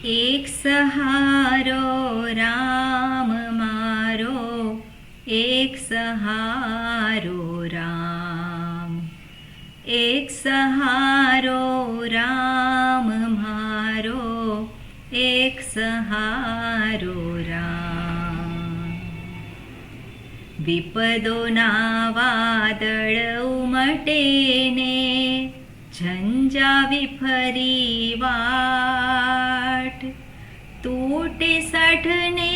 એક સહારો રામ મારો, એક સહારો રામ, એક સહારો રામ મારો, એક સહારો રામ. વિપદોના વાદળ ઉમટે ને ઝંઝાવી ફરી વાટ, તૂટે સઢને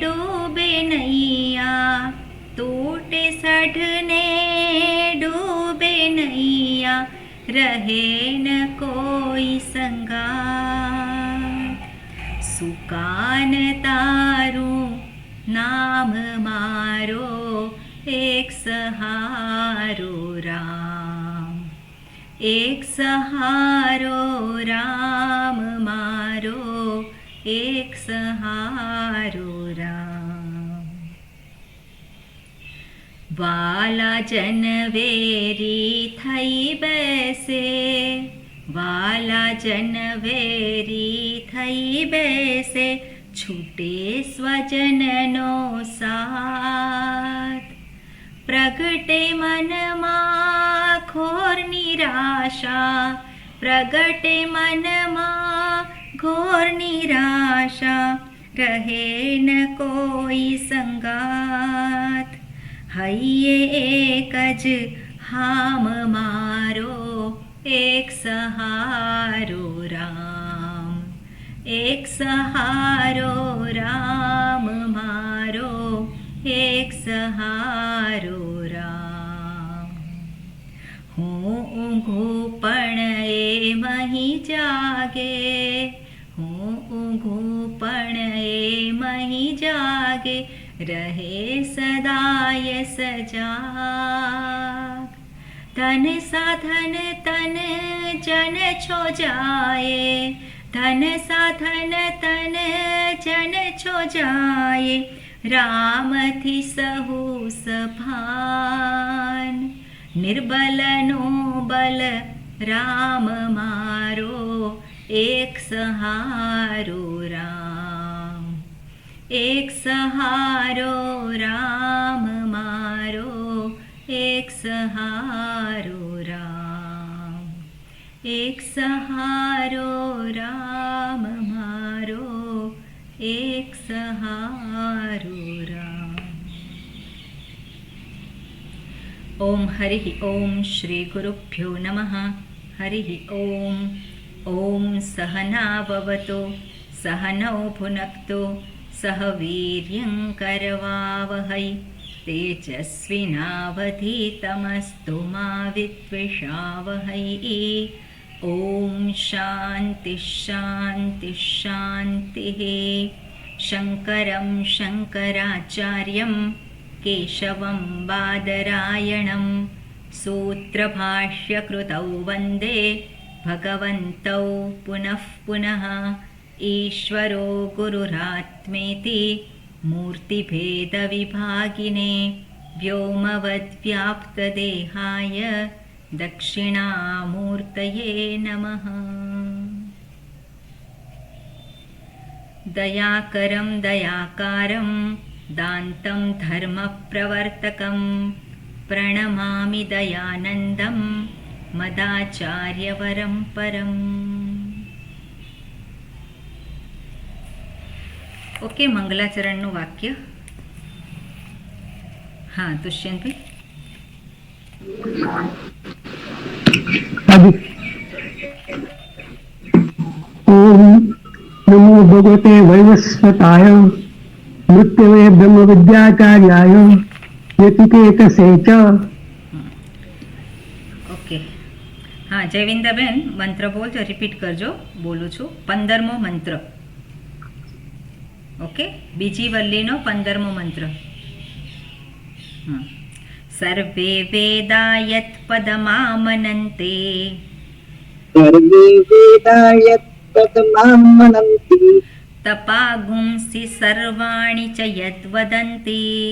ડૂબે નૈયા, તૂટે સઢને ડૂબે નૈયા, રહે ન કોઈ સંગાત. સુકાન તારું નામ મારો, એક સહારો રામ, એક સહારો રામ મારો, એક સહારો રામ. વાલા જનવેરી થઈ બેસે, વાલા જનવેરી થઈ બેસે, છૂટે સ્વજનનો સાથ. પ્રગટે મનમાં ઘોર નિરાશા, પ્રગટે મનમાં ઘોર નિરાશા, રહે ન કોઈ સંગાત. હૈયે એક જ હામ મારો, એક સહારો રામ, એક સહારો રામ મારો, એક સહારો રામ. હું ઊંઘું પણ એ મહી જાગે, હું ઊંઘું પણ એ મહી જાગે, રહે સદાય સજાગ. ધન સાધન તન જન છો જાયે, ધન સાધન તન જન છો જાયે, રામથી સહુ સભાન. નિર્બલનો બલ રામ મારો, એક સહારો રામ, એક સહારો રામ મારો, એક સહારો રામ, એક સહારો રામ મારો, એક સહારો રામ. ઓમ હરિ ઓમ શ્રી ગુરુભ્યો નમઃ. હરિ ઓમ. ઓમ સહનાવવતુ સહનૌ ભુનક્તુ સહ વીર્યં કરવાવહૈ, તેજસ્વિનાવધીતમસ્તુ મા વિદ્વિષાવહૈ. ઓમ શાંતિ શાંતિ શાંતિઃ. શંકરં શંકરાચાર્યં કેશવં બાદરાયણં, સૂત્રભાષ્યકૃતૌ વંદે ભગવन्तौ પુનઃ પુનઃ. ઈશ્વરો ગુરુરાત્મેતિ મૂર્તિભેદવિભાગિને, વ્યોમવદ્વ્યાપ્તદેહાય દક્ષિણામૂર્તયે નમઃ. દયાકરં દયાકારં દાન્तं ધર્મપ્રવર્તકં, પ્રણમામિ દયાનંદં મદાચાર્યવરં પરમ. ઓકે, મંગલાચરણનું વાક્ય. હા દુષ્યંતભાઈ. ઓમ નમો ભગવતે વૈવસ્વતાય મૃત્યવે બ્રહ્મ વિદ્યાચાર્યાય યતિકેતસે ચ. ઓકે, હા જયવિંદાબેન મંત્ર બોલજો, રિપીટ કરજો. બોલું છું 15મો મંત્ર. ઓકે, બીજી વલ્લીનો 15મો મંત્ર. સર્વે વેદાયત પદમામનંતે, સર્વે વેદાયત પદમામનંતિ, તપાગુંસી સર્વાણી ચ યદ્વદંતી,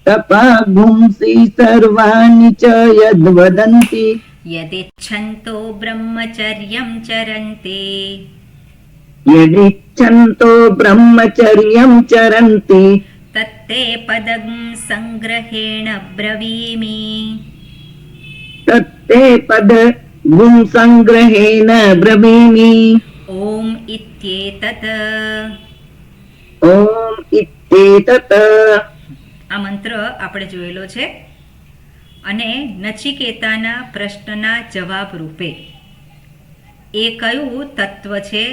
તપાગુંસી સર્વાણી ચ યદ્વદંતિ, યદિચ્છન્તો બ્રહ્મચર્યં ચરન્તે, યદિચ્છન્તો બ્રહ્મચર્યમ ચરંતિ તત્તે પદં સંગ્रहेण બ્રવીમિ. તત્તે પદ ગુમ સંગ્रहेન બ્રવીમિ. ઓમ ઇત્યેતત. ઓમ ઇત્યેતત. આ મંત્ર આપણે જોયેલો છે અને નચિકેતાના પ્રશ્નના જવાબ રૂપે એ કયું તત્વ છે,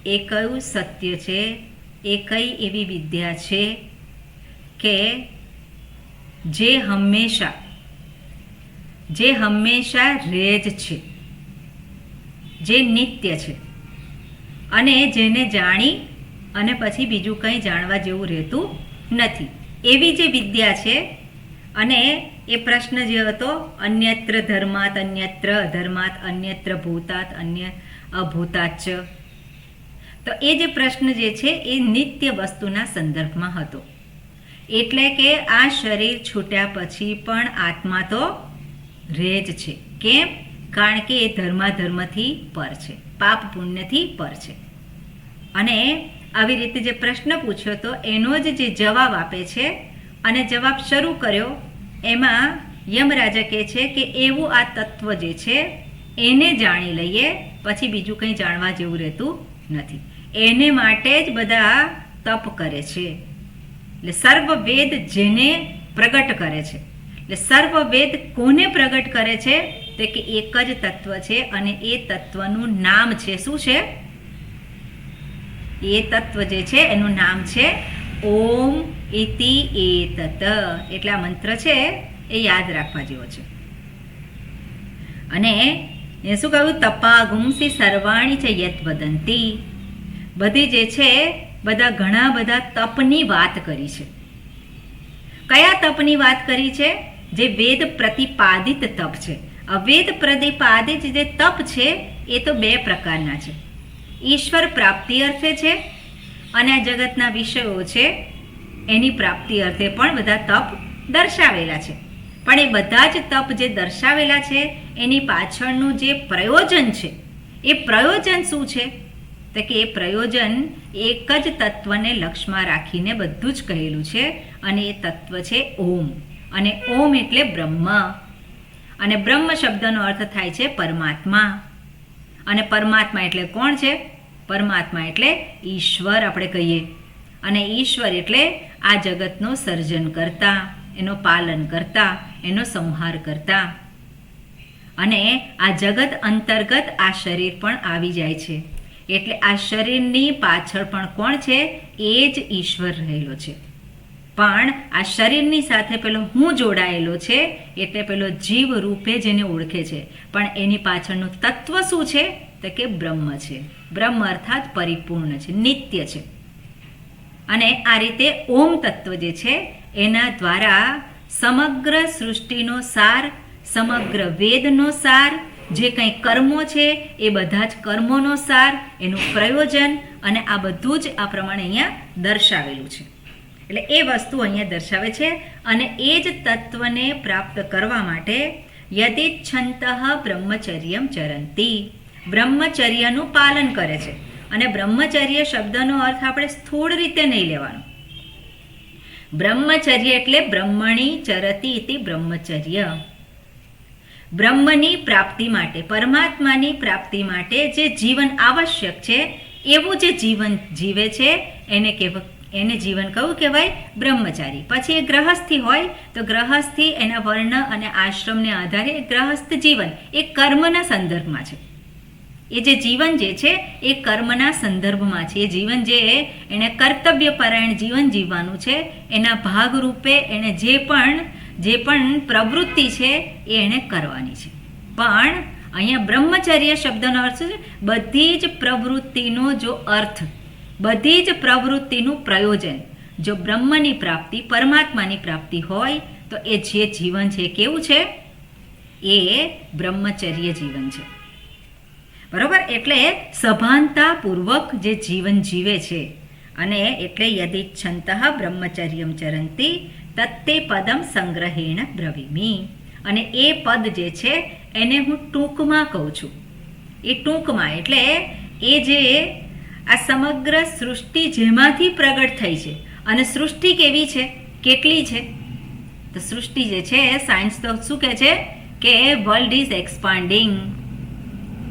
એ કયું સત્ય છે, એ કઈ એવી વિદ્યા છે કે જે હંમેશા રહે જ છે, જે નિત્ય છે અને જેને જાણી અને પછી બીજું કંઈ જાણવા જેવું રહેતું નથી, એવી જે વિદ્યા છે. અને એ પ્રશ્ન જે હતો અન્યત્ર ધર્માત અન્યત્ર અધર્માત અન્યત્ર ભૂતાત અન્ય અભૂતાચ, તો એ જે પ્રશ્ન જે છે એ નિત્ય વસ્તુના સંદર્ભમાં હતો. એટલે કે આ શરીર છૂટ્યા પછી પણ આત્મા તો રહે જ છે. કેમ? કારણ કે એ ધર્માધર્મથી પર છે, પાપ પુણ્યથી પર છે. અને આવી રીતે જે પ્રશ્ન પૂછ્યો તો એનો જ જે જવાબ આપે છે અને જવાબ શરૂ કર્યો એમાં યમરાજા કહે છે કે એવું આ તત્વ જે છે એને જાણી લઈએ, પછી બીજું કંઈ જાણવા જેવું રહેતું નથી. એને માટે જ બધા તપ કરે છે. એટલે સર્વ વેદ જેને પ્રગટ કરે છે. એટલે સર્વ વેદ કોને પ્રગટ કરે છે? તે કે એક જ તત્વ છે અને એ તત્વનું નામ છે શું છે? એ તત્વ જે છે એનું નામ છે ઓમ ઇતિ એતત. એટલે આ મંત્ર છે એ યાદ રાખવા જેવો છે. અને એ શું કહ્યું? તપાગુંસી સર્વાણી છે યત વદંતી. બધી જે છે બધા ઘણા બધા તપની વાત કરી છે. કયા તપની વાત કરી છે? જે વેદ પ્રતિપાદિત તપ છે. અવેદ પ્રતિપાદિત જે તપ છે એ તો બે પ્રકારના છે. ઈશ્વર પ્રાપ્તિ અર્થે છે અને આ જગતના વિષયો છે એની પ્રાપ્તિ અર્થે પણ બધા તપ દર્શાવેલા છે. પણ એ બધા જ તપ જે દર્શાવેલા છે એની પાછળનું જે પ્રયોજન છે એ પ્રયોજન શું છે? તો કે એ પ્રયોજન એક જ તત્વને લક્ષમાં રાખીને બધું જ કહેલું છે અને એ તત્વ છે ઓમ. અને ઓમ એટલે બ્રહ્મ. અને બ્રહ્મ શબ્દનો અર્થ થાય છે પરમાત્મા. અને પરમાત્મા એટલે કોણ છે? પરમાત્મા એટલે ઈશ્વર આપણે કહીએ. અને ઈશ્વર એટલે આ જગતનો સર્જન કરતા, એનો પાલન કરતા, એનો સંહાર કરતા. અને આ જગત અંતર્ગત આ શરીર પણ આવી જાય છે. એટલે આ શરીરની પાછળ પણ કોણ છે? એ જ ઈશ્વર રહેલો છે. પણ આ શરીરની સાથે પેલો હું જોડાયેલો છે એટલે પેલો જીવ રૂપે જેને ઓળખે છે. પણ એની પાછળનું તત્વ શું છે? તો કે બ્રહ્મ છે. બ્રહ્મ અર્થાત પરિપૂર્ણ છે, નિત્ય છે. અને આ રીતે ઓમ તત્વ જે છે એના દ્વારા સમગ્ર સૃષ્ટિનો સાર, સમગ્ર વેદનો સાર, જે કંઈ કર્મો છે એ બધા જ કર્મોનો સાર, એનું પ્રયોજન અને આ બધું જ આ પ્રમાણે અહીંયા દર્શાવેલું છે. એટલે એ વસ્તુ અહીંયા દર્શાવે છે. અને એ જ તત્વને પ્રાપ્ત કરવા માટે યદિચ્છંત બ્રહ્મચર્યમ ચરંતી, બ્રહ્મચર્યનું પાલન કરે છે. અને બ્રહ્મચર્ય શબ્દનો અર્થ આપણે સ્થૂળ રીતે નહીં લેવાનો. બ્રહ્મચર્ય એટલે બ્રહ્મણી ચરતી ઇતિ બ્રહ્મચર્ય. બ્રહ્મની પ્રાપ્તિ માટે, પરમાત્માની પ્રાપ્તિ માટે જે જીવન આવશ્યક છે એવું જે જીવન જીવે છે એને જીવન કયું કહેવાય? બ્રહ્મચારી. પછી એ ગ્રહસ્થી હોય તો ગ્રહસ્થી એના વર્ણ અને આશ્રમને આધારે ગ્રહસ્થ જીવન એ કર્મના સંદર્ભમાં છે. એ જે જીવન જે છે એ કર્મના સંદર્ભમાં છે. એ જીવન જે એને કર્તવ્યપરાયણ જીવન જીવવાનું છે એના ભાગરૂપે એને જે પણ પ્રવૃત્તિ છે એ એણે કરવાની છે. પણ અહીંયા બ્રહ્મચર્ય શબ્દનો અર્થ છે બધી જ પ્રવૃત્તિનો જો અર્થ, બધી જ પ્રવૃત્તિનું પ્રયોજન જો બ્રહ્મની પ્રાપ્તિ, પરમાત્માની પ્રાપ્તિ હોય તો એ જે જીવન છે કેવું છે? એ બ્રહ્મચર્ય જીવન છે. બરોબર? એટલે સભાનતાપૂર્વક જે જીવન જીવે છે. અને એટલે યદિચ્છંત બ્રહ્મચર્યમ ચરંતી તત્તે પદમ સંગ્रहेણ બ્રવીમી. અને એ પદ જે છે એને હું ટૂંકમાં કહું છું. એ ટૂંકમાં એટલે એ જે આ સમગ્ર સૃષ્ટિ જેમાંથી પ્રગટ થઈ છે. અને સૃષ્ટિ કેવી છે, કેટલી છે? તો સૃષ્ટિ જે છે, સાયન્સ તો શું કહે છે કે વર્લ્ડ ઇઝ એક્સપાન્ડિંગ.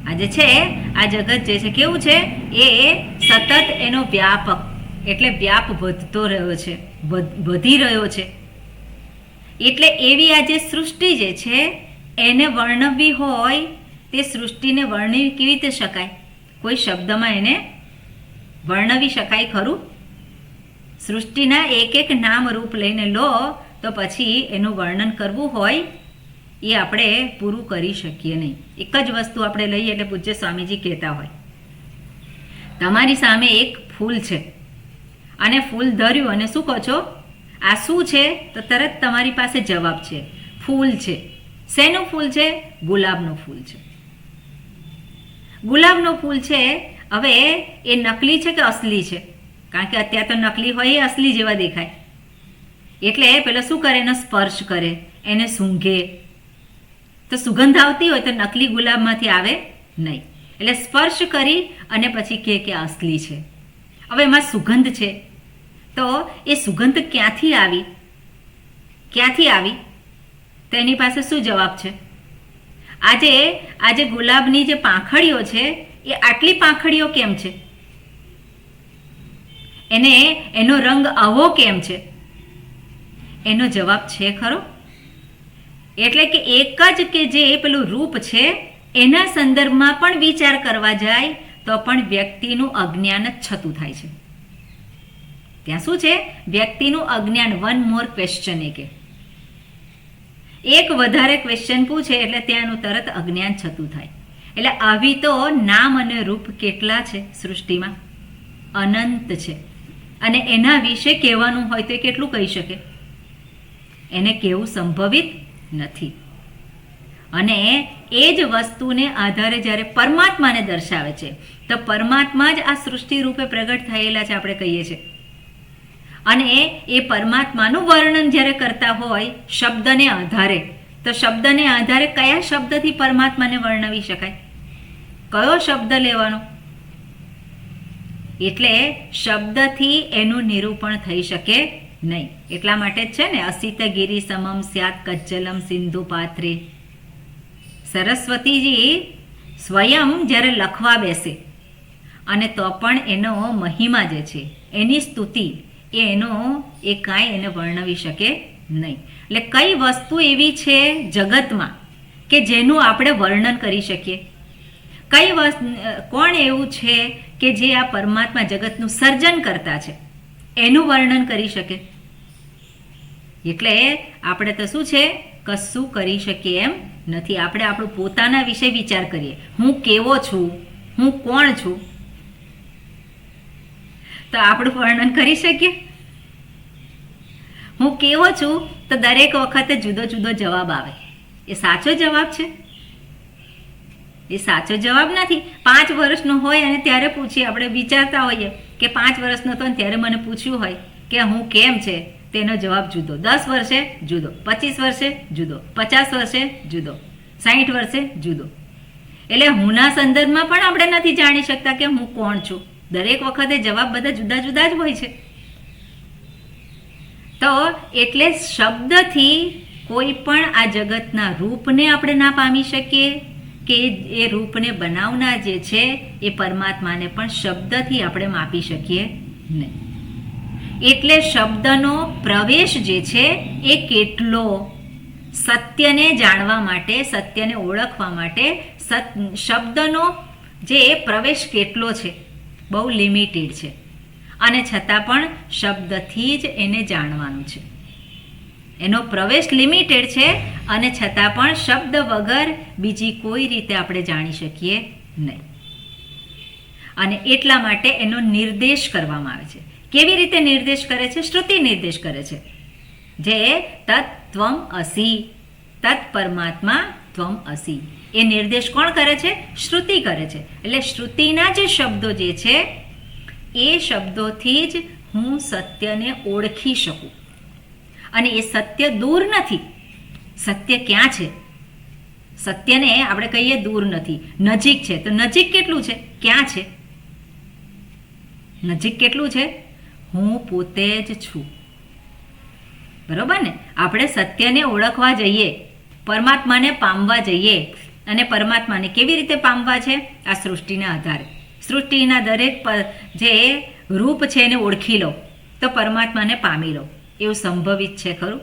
આ જે છે, આ જગત જે છે કેવું છે, એ સતત એનો વ્યાપક એટલે વ્યાપ વધતો રહ્યો છે, વધી રહ્યો છે. એટલે એવી આ જે સૃષ્ટિ જે છે એને વર્ણવવી હોય, તે સૃષ્ટિને વર્ણવી કેવી રીતે શકાય? કોઈ શબ્દમાં એને વર્ણવી શકાય ખરું? સૃષ્ટિના એક એક નામ રૂપ લઈને લો તો પછી એનું વર્ણન કરવું હોય એ આપણે પૂરું કરી શકીએ નહીં. એક જ વસ્તુ આપણે લઈએ એટલે પૂજ્ય સ્વામીજી કહેતા હોય, તમારી સામે એક ફૂલ છે અને ફૂલ ધર્યું અને શું કહો છો, આ શું છે? તો તરત તમારી પાસે જવાબ છે, ફૂલ છે. શેનું ફૂલ છે? ગુલાબનું ફૂલ છે. ગુલાબનું ફૂલ છે. હવે એ નકલી છે કે અસલી છે? કારણ કે અત્યારે તો નકલી હોય એ અસલી જેવા દેખાય. એટલે પેલો શું કરે, એનો સ્પર્શ કરે, એને સૂંઘે તો સુગંધ આવતી હોય તો નકલી ગુલાબમાંથી આવે નહીં. એટલે સ્પર્શ કરી અને પછી કહે કે અસલી છે. હવે એમાં સુગંધ છે, તો એ સુગંધ ક્યાંથી આવી? ક્યાંથી આવી? તો એની પાસે શું જવાબ છે? આજે ગુલાબની જે પાંખડીઓ છે એ આટલી પાંખડીઓ કેમ છે? એનો રંગ આવો કેમ છે? એનો જવાબ છે ખરો? એટલે કે એક જ કે જે પેલું રૂપ છે એના સંદર્ભમાં પણ વિચાર કરવા જાય તો પણ વ્યક્તિનું અજ્ઞાન જ છતું થાય છે. ત્યાં શું છે? વ્યક્તિનું અજ્ઞાન. વન મોર ક્વેશ્ચન, એક વધારે ક્વેશ્ચન પૂછે એટલે ત્યાંનું તરત અજ્ઞાન છતું થાય. એટલે આવી તો નામ અને રૂપ કેટલા છે સૃષ્ટિમાં? અનંત છે. અને એના વિશે કહેવાનું હોય તો એ કેટલું કહી શકે? એને કહેવું સંભવિત નથી. અને એ જ વસ્તુને આધારે જ્યારે પરમાત્માને દર્શાવે છે તો પરમાત્મા જ આ સૃષ્ટિ રૂપે પ્રગટ થયેલા છે આપણે કહીએ છીએ. અને એ પરમાત્માનું વર્ણન જ્યારે કરતા હોય શબ્દને આધારે, તો શબ્દને આધારે કયા શબ્દથી પરમાત્માને વર્ણવી શકાય? કયો શબ્દ લેવાનો? એટલે શબ્દથી એનું નિરૂપણ થઈ શકે નહીં. એટલા માટે જ છે ને, અસિત ગિરી સમમ સ્યાત કચ્ચલમ સિંધુ પાત્રે. સરસ્વતીજી સ્વયં જ્યારે લખવા બેસે અને તો પણ એનો મહિમા જે છે, એની સ્તુતિ એ કાંઈ એને વર્ણવી શકે નહીં. એટલે કઈ વસ્તુ એવી છે જગતમાં કે જેનું આપણે વર્ણન કરી શકીએ? કોણ એવું છે કે જે આ પરમાત્મા જગતનું સર્જન કરતા છે એનું વર્ણન કરી શકે? એટલે આપણે તો શું છે, કશું કરી શકીએ એમ નથી. આપણે આપણું પોતાના વિશે વિચાર કરીએ, હું કેવો છું, હું કોણ છું, તો આપણું વર્ણન કરી શકીએ? હું કેવો છું તો દરેક વખતે જુદો જુદો જવાબ આવે. એ સાચો જવાબ છે? એ સાચો જવાબ નથી. 5 વર્ષનો હોય અને ત્યારે પૂછીએ, આપણે વિચારતા હોઈએ કે 5 વર્ષનો હતો ને ત્યારે મને પૂછ્યું હોય કે હું કેમ છે, તેનો જવાબ જુદો. 10 વર્ષે જુદો, 25 વર્ષે જુદો, 50 વર્ષે જુદો, 60 વર્ષે જુદો. એટલે હુંના સંદર્ભમાં પણ આપણે નથી જાણી શકતા કે હું કોણ છું. દરેક વખતે જવાબ બધા જુદા જુદા જ હોય છે. તો એટલે શબ્દથી કોઈ પણ આ જગતના રૂપને આપણે ના પામી શકીએ કે એ રૂપને બનાવનાર જે છે એ પરમાત્માને પણ શબ્દથી આપણે માપી શકીએ નહીં. એટલે શબ્દનો પ્રવેશ જે છે એ કેટલો, સત્યને જાણવા માટે, સત્યને ઓળખવા માટે શબ્દનો જે પ્રવેશ કેટલો છે, બહુ લિમિટેડ છે. અને છતાં પણ શબ્દથી જ એને જાણવાનું છે. એનો પ્રવેશ લિમિટેડ છે અને છતાં પણ શબ્દ વગર બીજી કોઈ રીતે આપણે જાણી શકીએ નહીં. અને એટલા માટે એનો નિર્દેશ કરવામાં આવે છે. કેવી રીતે નિર્દેશ કરે છે? શ્રુતિ નિર્દેશ કરે છે. જે તત્ ત્વમ અસી, તત્ પરમાત્મા ત્વમ અસી, એ નિર્દેશ કોણ કરે છે? શ્રુતિ કરે છે. એટલે શ્રુતિના જે શબ્દો જે છે એ શબ્દોથી જ હું સત્યને ઓળખી શકું. અને એ સત્ય દૂર નથી. સત્ય ક્યાં છે? સત્યને આપણે કહીએ દૂર નથી, નજીક છે. તો નજીક કેટલું છે? ક્યાં છે? નજીક કેટલું છે? હું પોતે જ છું. બરોબર ને? આપણે સત્યને ઓળખવા જઈએ, પરમાત્માને પામવા જઈએ, અને પરમાત્માને કેવી રીતે પામવા છે? આ સૃષ્ટિના આધારે. સૃષ્ટિના દરેક જે રૂપ છે એને ઓળખી લો તો પરમાત્માને પામી લો. એવું સંભવિત છે ખરું?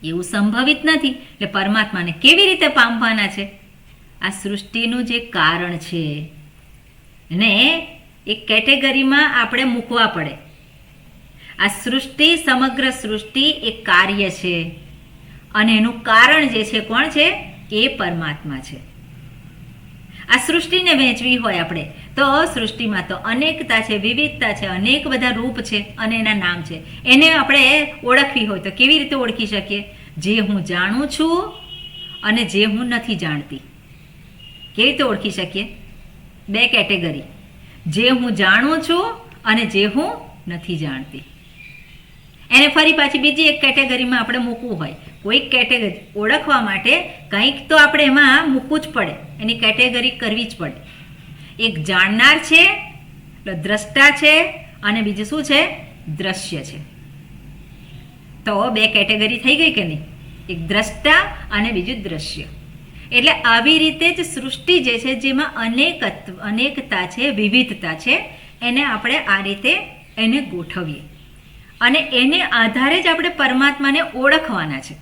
એવું સંભવિત નથી. એટલે પરમાત્માને કેવી રીતે પામવાના છે? આ સૃષ્ટિનું જે કારણ છે ને એક કેટેગરીમાં આપણે મૂકવા પડે. આ સૃષ્ટિ, સમગ્ર સૃષ્ટિ એક કાર્ય છે અને એનું કારણ જે છે કોણ છે? એ પરમાત્મા છે. આ સૃષ્ટિને વહેંચવી હોય આપણે તો સૃષ્ટિમાં તો અનેકતા છે, વિવિધતા છે, અનેક બધા રૂપ છે અને એના નામ છે. એને આપણે ઓળખવી હોય તો કેવી રીતે ઓળખી શકીએ? જે હું જાણું છું અને જે હું નથી જાણતી. કેવી રીતે ઓળખી શકીએ? બે કેટેગરી, જે હું જાણું છું અને જે હું નથી જાણતી. એને ફરી પાછી બીજી એક કેટેગરીમાં આપણે મૂકવું હોય, કોઈક કેટેગરી ઓળખવા માટે કંઈક તો આપણે એમાં મૂકવું જ પડે, એની કેટેગરી કરવી જ પડે. એક જાણનાર છે એટલે દ્રષ્ટા છે અને બીજું શું છે? દ્રશ્ય છે. તો બે કેટેગરી થઈ ગઈ કે નહીં? એક દ્રષ્ટા અને બીજું દ્રશ્ય. એટલે આવી રીતે જ સૃષ્ટિ જે છે જેમાં અનેકતા છે, વિવિધતા છે, એને આપણે આ રીતે એને ગોઠવીએ અને એને આધારે જ આપણે પરમાત્માને ઓળખવાના છે.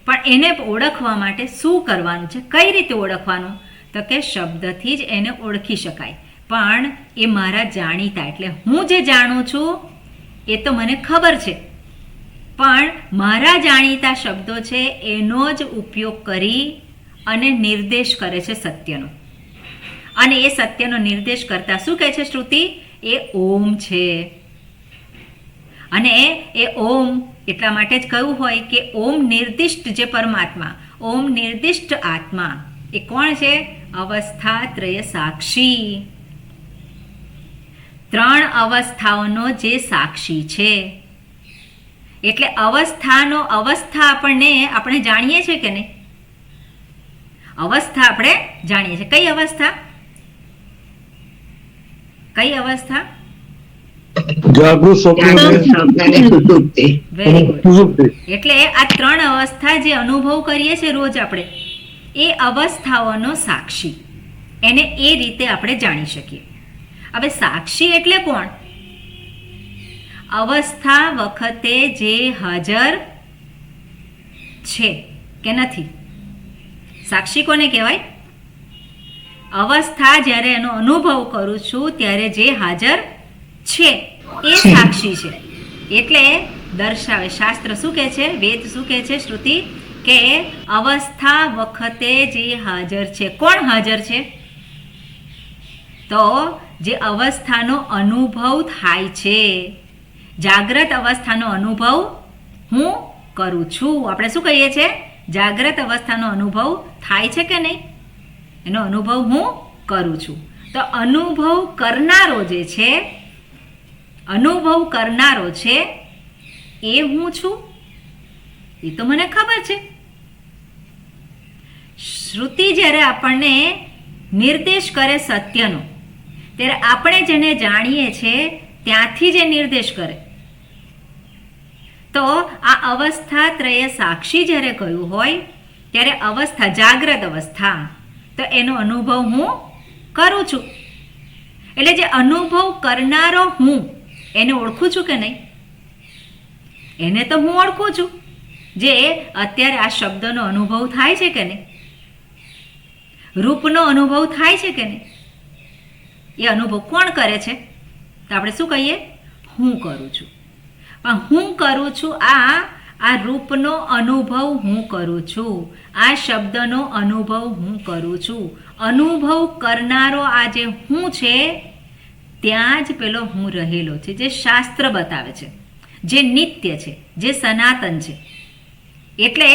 પણ એને ઓળખવા માટે શું કરવાનું છે? કઈ રીતે ઓળખવાનું? તો કે શબ્દથી જ એને ઓળખી શકાય. પણ એ મારા જાણીતા, એટલે હું જે જાણું છું એ તો મને ખબર છે, પણ મારા જાણીતા શબ્દો છે એનો જ ઉપયોગ કરી અને નિર્દેશ કરે છે સત્યનો. અને એ સત્યનો નિર્દેશ કરતા શું કહે છે શ્રુતિ? એ ઓમ છે. અને એ ઓમ એટલા માટે જ કહ્યું હોય કે ઓમ નિર્દિષ્ટ જે પરમાત્મા, ઓમ નિર્દિષ્ટ આત્મા, એ કોણ છે? અવસ્થાત્રય સાક્ષી. ત્રણ અવસ્થાઓનો જે સાક્ષી છે. એટલે અવસ્થા આપણે જાણીએ છીએ કે નહીં? અવસ્થા આપણે જાણીએ છીએ. કઈ અવસ્થા? કઈ અવસ્થા? જાગૃત, સ્વપ્ન, સુષુપ્તિ. Very good. સુષુપ્તિ. એટલે આ ત્રણ અવસ્થા જે અનુભવ કરીએ છીએ રોજ આપણે, એ અવસ્થાઓનો સાક્ષી, એને એ રીતે આપણે જાણી શકીએ. હવે સાક્ષી એટલે કોણ? અવસ્થા વખતે જે હાજર છે કે નથી, સાક્ષી કોને કહેવાય? અવસ્થા જ્યારે એનો અનુભવ કરું છું ત્યારે જે હાજર છે એ સાક્ષી છે. એટલે દર્શાવે. શાસ્ત્ર શું કહે છે? વેદ શું કહે છે શ્રુતિ? કે અવસ્થા વખતે જે હાજર છે. કોણ હાજર છે? તો જે અવસ્થાનો અનુભવ થાય છે, જાગ્રત અવસ્થાનો અનુભવ હું કરું છું. આપણે શું કહીએ છીએ? જાગ્રત અવસ્થાનો અનુભવ થાય છે કે નહીં? એનો અનુભવ હું કરું છું. તો અનુભવ કરનારો જે છે, અનુભવ કરનારો છે એ હું છું, એ તો મને ખબર છે. શ્રુતિ જ્યારે આપણને નિર્દેશ કરે સત્યનો, ત્યારે આપણે જેને જાણીએ છીએ ત્યાંથી જે નિર્દેશ કરે. તો આ અવસ્થા ત્રય સાક્ષી જ્યારે કહ્યું હોય ત્યારે અવસ્થા, જાગ્રત અવસ્થા, તો એનો અનુભવ હું કરું છું. એટલે જે અનુભવ કરનારો હું, એને ઓળખું છું કે નહીં? એને તો હું ઓળખું છું. જે અત્યારે આ શબ્દનો અનુભવ થાય છે કે નહીં? રૂપનો અનુભવ થાય છે કે નહીં? એ અનુભવ કોણ કરે છે? તો આપણે શું કહીએ? હું કરું છું. પણ હું કરું છું, આ રૂપનો અનુભવ હું કરું છું, આ શબ્દનો અનુભવ હું કરું છું. અનુભવ કરનારો આ જે હું છે ત્યાં જ પેલો હું રહેલો છે, જે શાસ્ત્ર બતાવે છે, જે નિત્ય છે, જે સનાતન છે. એટલે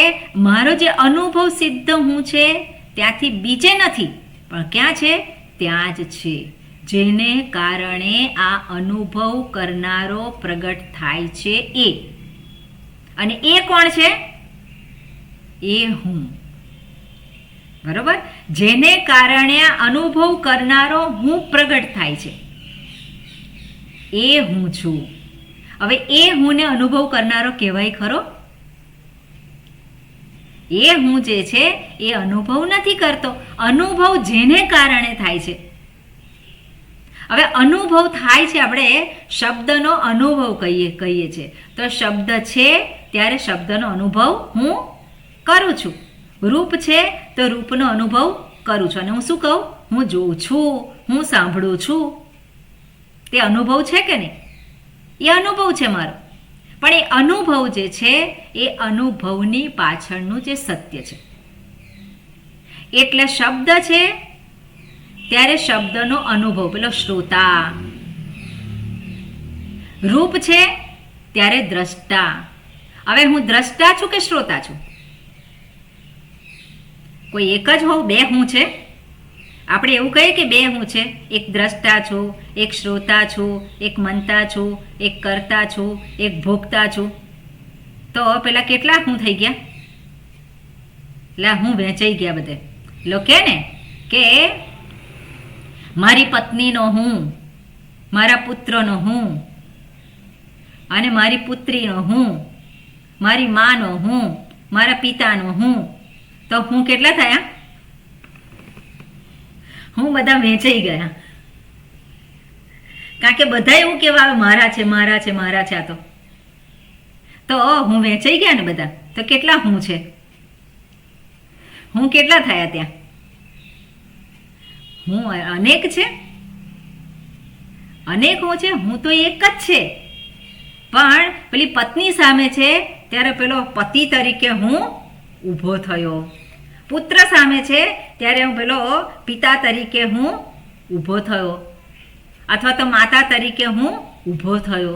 મારો જે અનુભવ સિદ્ધ હું છે ત્યાંથી બીજે નથી, પણ ક્યાં છે? ત્યાં જ છે. જેને કારણે આ અનુભવ કરનારો પ્રગટ થાય છે એ. અને એ કોણ છે? એ હું. બરોબર? જેને કારણે આ અનુભવ કરનારો હું પ્રગટ થાય છે. એ હું છું. હવે એ હુંને અનુભવ કરનારો કહેવાય ખરો? એ હું જે છે એ અનુભવ નથી કરતો. અનુભવ જેને કારણે થાય છે. હવે અનુભવ થાય છે, આપણે શબ્દનો અનુભવ કહીએ છીએ. તો શબ્દ છે ત્યારે શબ્દનો અનુભવ હું કરું છું. રૂપ છે તો રૂપનો અનુભવ કરું છું. અને હું શું કહું? હું જોઉં છું, હું સાંભળું છું. તે અનુભવ છે કે નહીં? એ અનુભવ છે મારો. પણ એ અનુભવ જે છે એ અનુભવની પાછળનું જે સત્ય છે. એટલે શબ્દ છે ત્યારે શબ્દનો અનુભવ, પેલો શ્રોતા. રૂપ છે ત્યારે દ્રષ્ટા. હવે હું દ્રષ્ટા છું કે શ્રોતા છું? કોઈ એક જ હોઉં? બે હું છે? આપણે એવું કહીએ કે બે હું છે. એક દ્રષ્ટા છું, એક શ્રોતા છું, એક મનતા છું, એક કરતા છું, એક ભોગતા છું. તો પેલા કેટલા હું થઈ ગયા? એટલે હું વહેંચાઈ ગયા બધે. લો કે ને કે મારી પત્નીનો હું, મારા પુત્રનો હું, અને મારી પુત્રીનો હું, મારી માનો હું, મારા પિતાનો હું. તો હું કેટલા થયા? હું બધા વહેંચાઈ ગયા. કારણ કે બધા એવું કહેવા આવે મારા છે, મારા છે, મારા છે. આ તો હું વહેંચાઈ ગયા ને બધા. તો કેટલા હું છે? હું કેટલા થયા ત્યાં? હું અનેક છે. અનેક હું છે. હું તો એક જ છે. પણ પેલી પત્ની સામે છે ત્યારે પેલો પતિ તરીકે હું ઊભો થયો. પુત્ર સામે છે ત્યારે હું પેલો પિતા તરીકે હું ઊભો થયો, અથવા તો માતા તરીકે હું ઊભો થયો.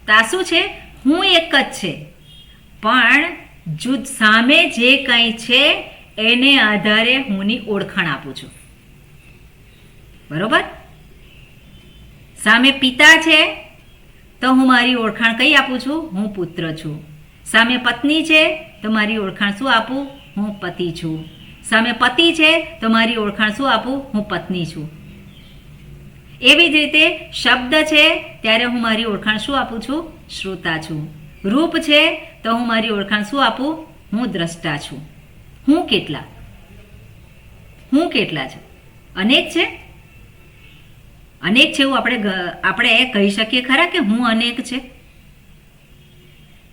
તો આ શું છે? હું એક જ છે, પણ જુદ સામે જે કંઈ છે એને આધારે હુંની ઓળખાણ આપું છું. બરોબર? સામે પિતા છે તો હું મારી ઓળખાણ કઈ આપું છું? હું પુત્ર છું. સામે પત્ની છે તો મારી ઓળખાણ શું આપું? હું પતિ છું. સામે પતિ છે તો મારી ઓળખાણ શું આપું? હું પત્ની છું. એવી જ રીતે શબ્દ છે ત્યારે હું મારી ઓળખાણ શું આપું છું? શ્રોતા છું. રૂપ છે તો હું મારી ઓળખાણ શું આપું? હું દ્રષ્ટા છું. હું કેટલા? હું કેટલા છે? અનેક છે? અનેક છે એવું આપણે કહી શકીએ ખરા કે હું અનેક છે?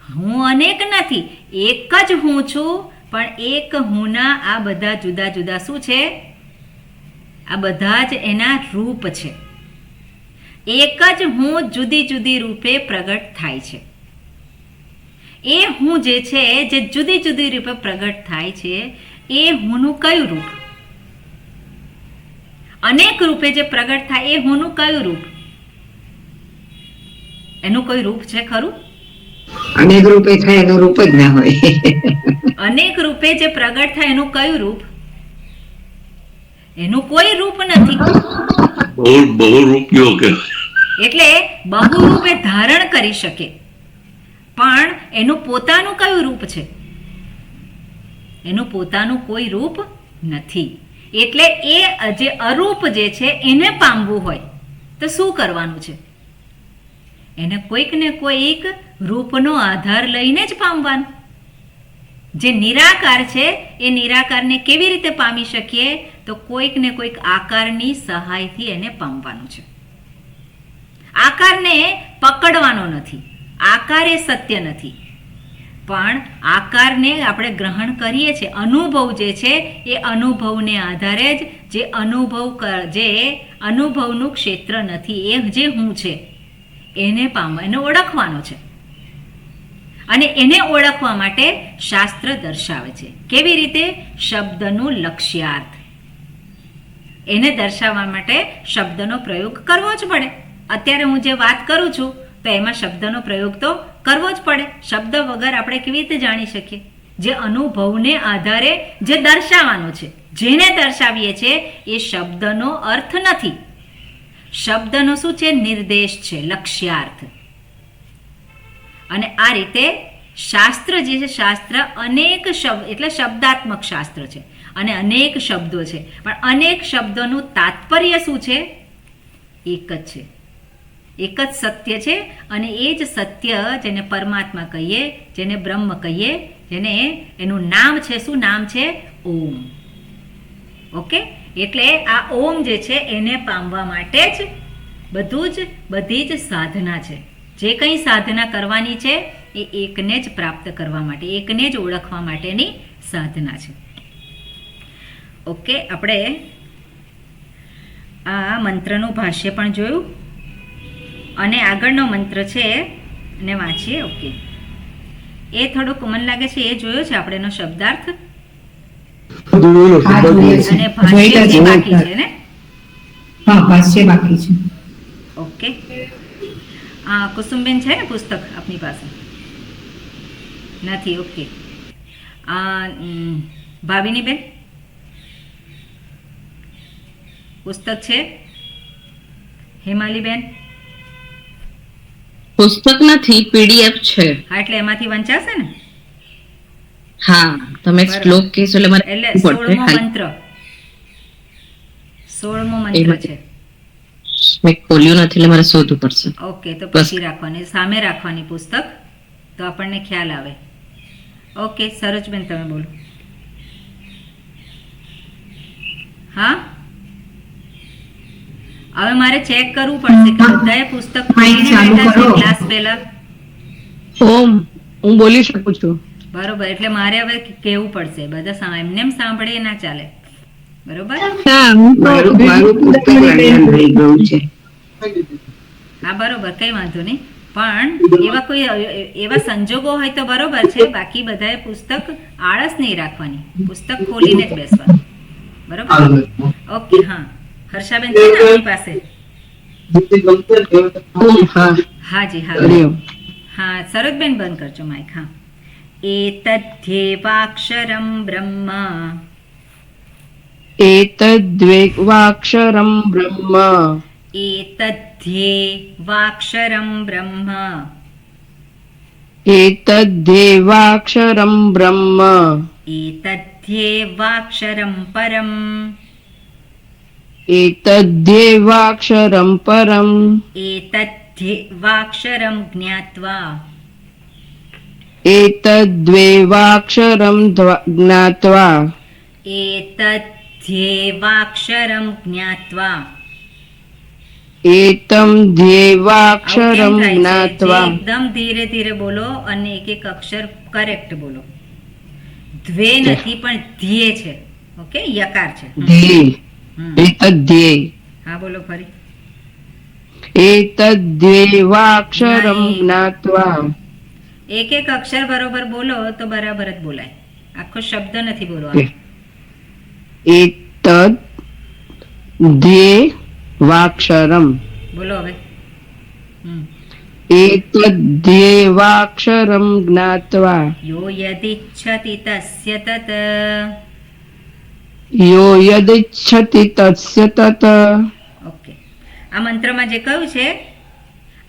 હું અનેક નથી. એક જ હું છું. પણ એક હુંના આ બધા જુદા જુદા શું છે? આ બધા જ એના રૂપ છે. એક જ હું જુદી જુદી રૂપે પ્રગટ થાય છે. એ હું જે છે જે જુદી જુદી રૂપે પ્રગટ થાય છે એ હુંનું કયું રૂપ? અનેક રૂપે જે પ્રગટ થાય એ હુંનું કયું રૂપ? એનું કોઈ રૂપ છે ખરું? અનેક રૂપે થાય એનું રૂપ જ ના હોય. અનેક રૂપે જે પ્રગટ થાય એનું કયું રૂપ? એનું કોઈ રૂપ નથી. બહુરૂપીઓ કે એટલે બહુરૂપે ધારણ કરી શકે, પણ એનું પોતાનું કયું રૂપ છે? એનું પોતાનું કોઈ રૂપ નથી. એટલે એ જે અરૂપ જે છે એને પામવું હોય તો શું કરવાનું છે? એને કોઈક ને કોઈક રૂપનો આધાર લઈને જ પામવાનું. જે નિરાકાર છે એ નિરાકારને કેવી રીતે પામી શકીએ? તો કોઈક ને કોઈક આકારની સહાયથી એને પામવાનું છે. આકારને પકડવાનો નથી. આકાર એ સત્ય નથી, પણ આકારને આપણે ગ્રહણ કરીએ છીએ. અનુભવ જે છે એ અનુભવને આધારે જ જે અનુભવનું ક્ષેત્ર નથી એ જે હું છે એને પામવા, એને ઓળખવાનો છે. અને એને ઓળખવા માટે શાસ્ત્ર દર્શાવે છે. કેવી રીતે? શબ્દનું લક્ષ્યાર્થ. એને દર્શાવવા માટે શબ્દનો પ્રયોગ કરવો જ પડે. અત્યારે હું જે વાત કરું છું તો એમાં શબ્દનો પ્રયોગ તો કરવો જ પડે. શબ્દ વગર આપણે કેવી રીતે જાણી શકીએ? જે અનુભવને આધારે જે દર્શાવવાનું છે, જેને દર્શાવીએ છીએ એ શબ્દનો અર્થ નથી. શબ્દનો શું છે? નિર્દેશ છે, લક્ષ્યાર્થ. અને આ રીતે શાસ્ત્ર જે છે, શાસ્ત્ર અનેક શબ્દ એટલે શબ્દાત્મક શાસ્ત્ર છે અને અનેક શબ્દો છે. પણ અનેક શબ્દોનું તાત્પર્ય શું છે? એક જ છે. એક જ સત્ય છે અને એ જ સત્ય જેને પરમાત્મા કહીએ, જેને બ્રહ્મ કહીએ, જેને એનું નામ છે, શું નામ છે? ઓમ. ઓકે, એટલે આ ઓમ જે છે એને પામવા માટે જ બધી જ સાધના છે. જે કંઈ સાધના કરવાની છે એ એકને જ પ્રાપ્ત કરવા માટે, એકને જ ઓળખવા માટેની સાધના છે. ઓકે, આપણે આ મંત્રનું ભાષ્ય પણ જોયું અને આગળનો મંત્ર છે એને વાંચીએ. ઓકે, એ થોડુંક મને લાગે છે એ જોયો છે આપણે એનો શબ્દાર્થ હા, જોઈએ છે. અને ભાષ્ય જે બાકી છે ને. હા, ભાષ્ય બાકી છે. ઓકે, આ કુસુમબેન છે ને પુસ્તક આપની પાસે? નથી. ઓકે, ભાવિની બેન પુસ્તક છે? હેમાલી બેન પુસ્તક નથી, પીડીએફ છે. હા, એટલે એમાંથી વંચાશે ને? હા, તમે બરાબર. શ્લોક કહેશો એટલે મારે એટલે પડશે. 16મો મંત્ર 16મો મંત્ર એમાં- છે. મેં ખોલ્યું નથી એટલે મારે શોધવું પડશે. ઓકે, તો બસ. પછી રાખવાની, સામે રાખવાની પુસ્તક, તો આપણને ખ્યાલ આવે. ઓકે, સરોજબેન તમે બોલો. હા, હવે મારે ચેક કરવું પડશે કે બધાએ પુસ્તક ખોલીને ચાલુ બેઠા છે કરો. ક્લાસ પહેલા. ઓમ હું બોલી શકું છું. બરોબર, એટલે મારે હવે કહેવું પડશે. બધા એમને એમ સાંભળે ના ચાલે. બરોબર, મારું પુસ્તક રંજન રહી ગયું છે. હા બરોબર, કઈ વાંધો નહીં. પણ એવા સંજોગો હોય તો બરોબર છે, બાકી બધાએ પુસ્તક આળસ નહીં રાખવાની, પુસ્તક ખોલીને જ બેસવાનું. બરોબર. ઓકે, હા, હર્ષાબેન છે ને આપણી પાસે? હા, હાજી, હા, હરિઓમ. હા, સરોજબેન બંધ કરજો માઇક. હા, એતદ્ધ્યેવાક્ષરમ બ્રહ્મ એતદ્વેવાક્ષરમ બ્રહ્મ એતદ્ધ્યેવાક્ષરમ બ્રહ્મ એતદ્ધેવાક્ષરમ બ્રહ્મ એતદ્ધ્યેવાક્ષરમ પરમ એતદ્ધેવાક્ષરમ પરમ એતદ્ધ્યેવાક્ષરમ જ્ઞાત્વા એતદ્વેવાક્ષરમ જ્ઞાત્વા એતદ્ધ્યેવાક્ષરમ જ્ઞાત્વા. એતમ ધ્યેવાક્ષરમ આવું કેમ થાય છે? જે જ્ઞાત્વા. એકદમ ધીરે ધીરે બોલો અને એક એક અક્ષર કરેક્ટ બોલો. દ્વે નથી પણ ધ્યે છે. ઓકે, યકાર છે. ધ્યેય હમ. એતદ્ધ્યેય હા, બોલો ફરી. એતદ્ધેવાક્ષરમ નહીં. જ્ઞાત્વા એક એક અક્ષર બરોબર બોલો તો બરાબર જ બોલાય. આખો શબ્દ નથી બોલવાનો. એતદ્ધેવાક્ષરમ બોલો હવે. હમ. એતદ્ધેવાક્ષરમ જ્ઞાત્વા યો યદિચ્છતિ તસ્ય તત યો યદિચ્છતિ તસ્ય તત. ઓકે, આ મંત્રમાં જે કહ્યું છે,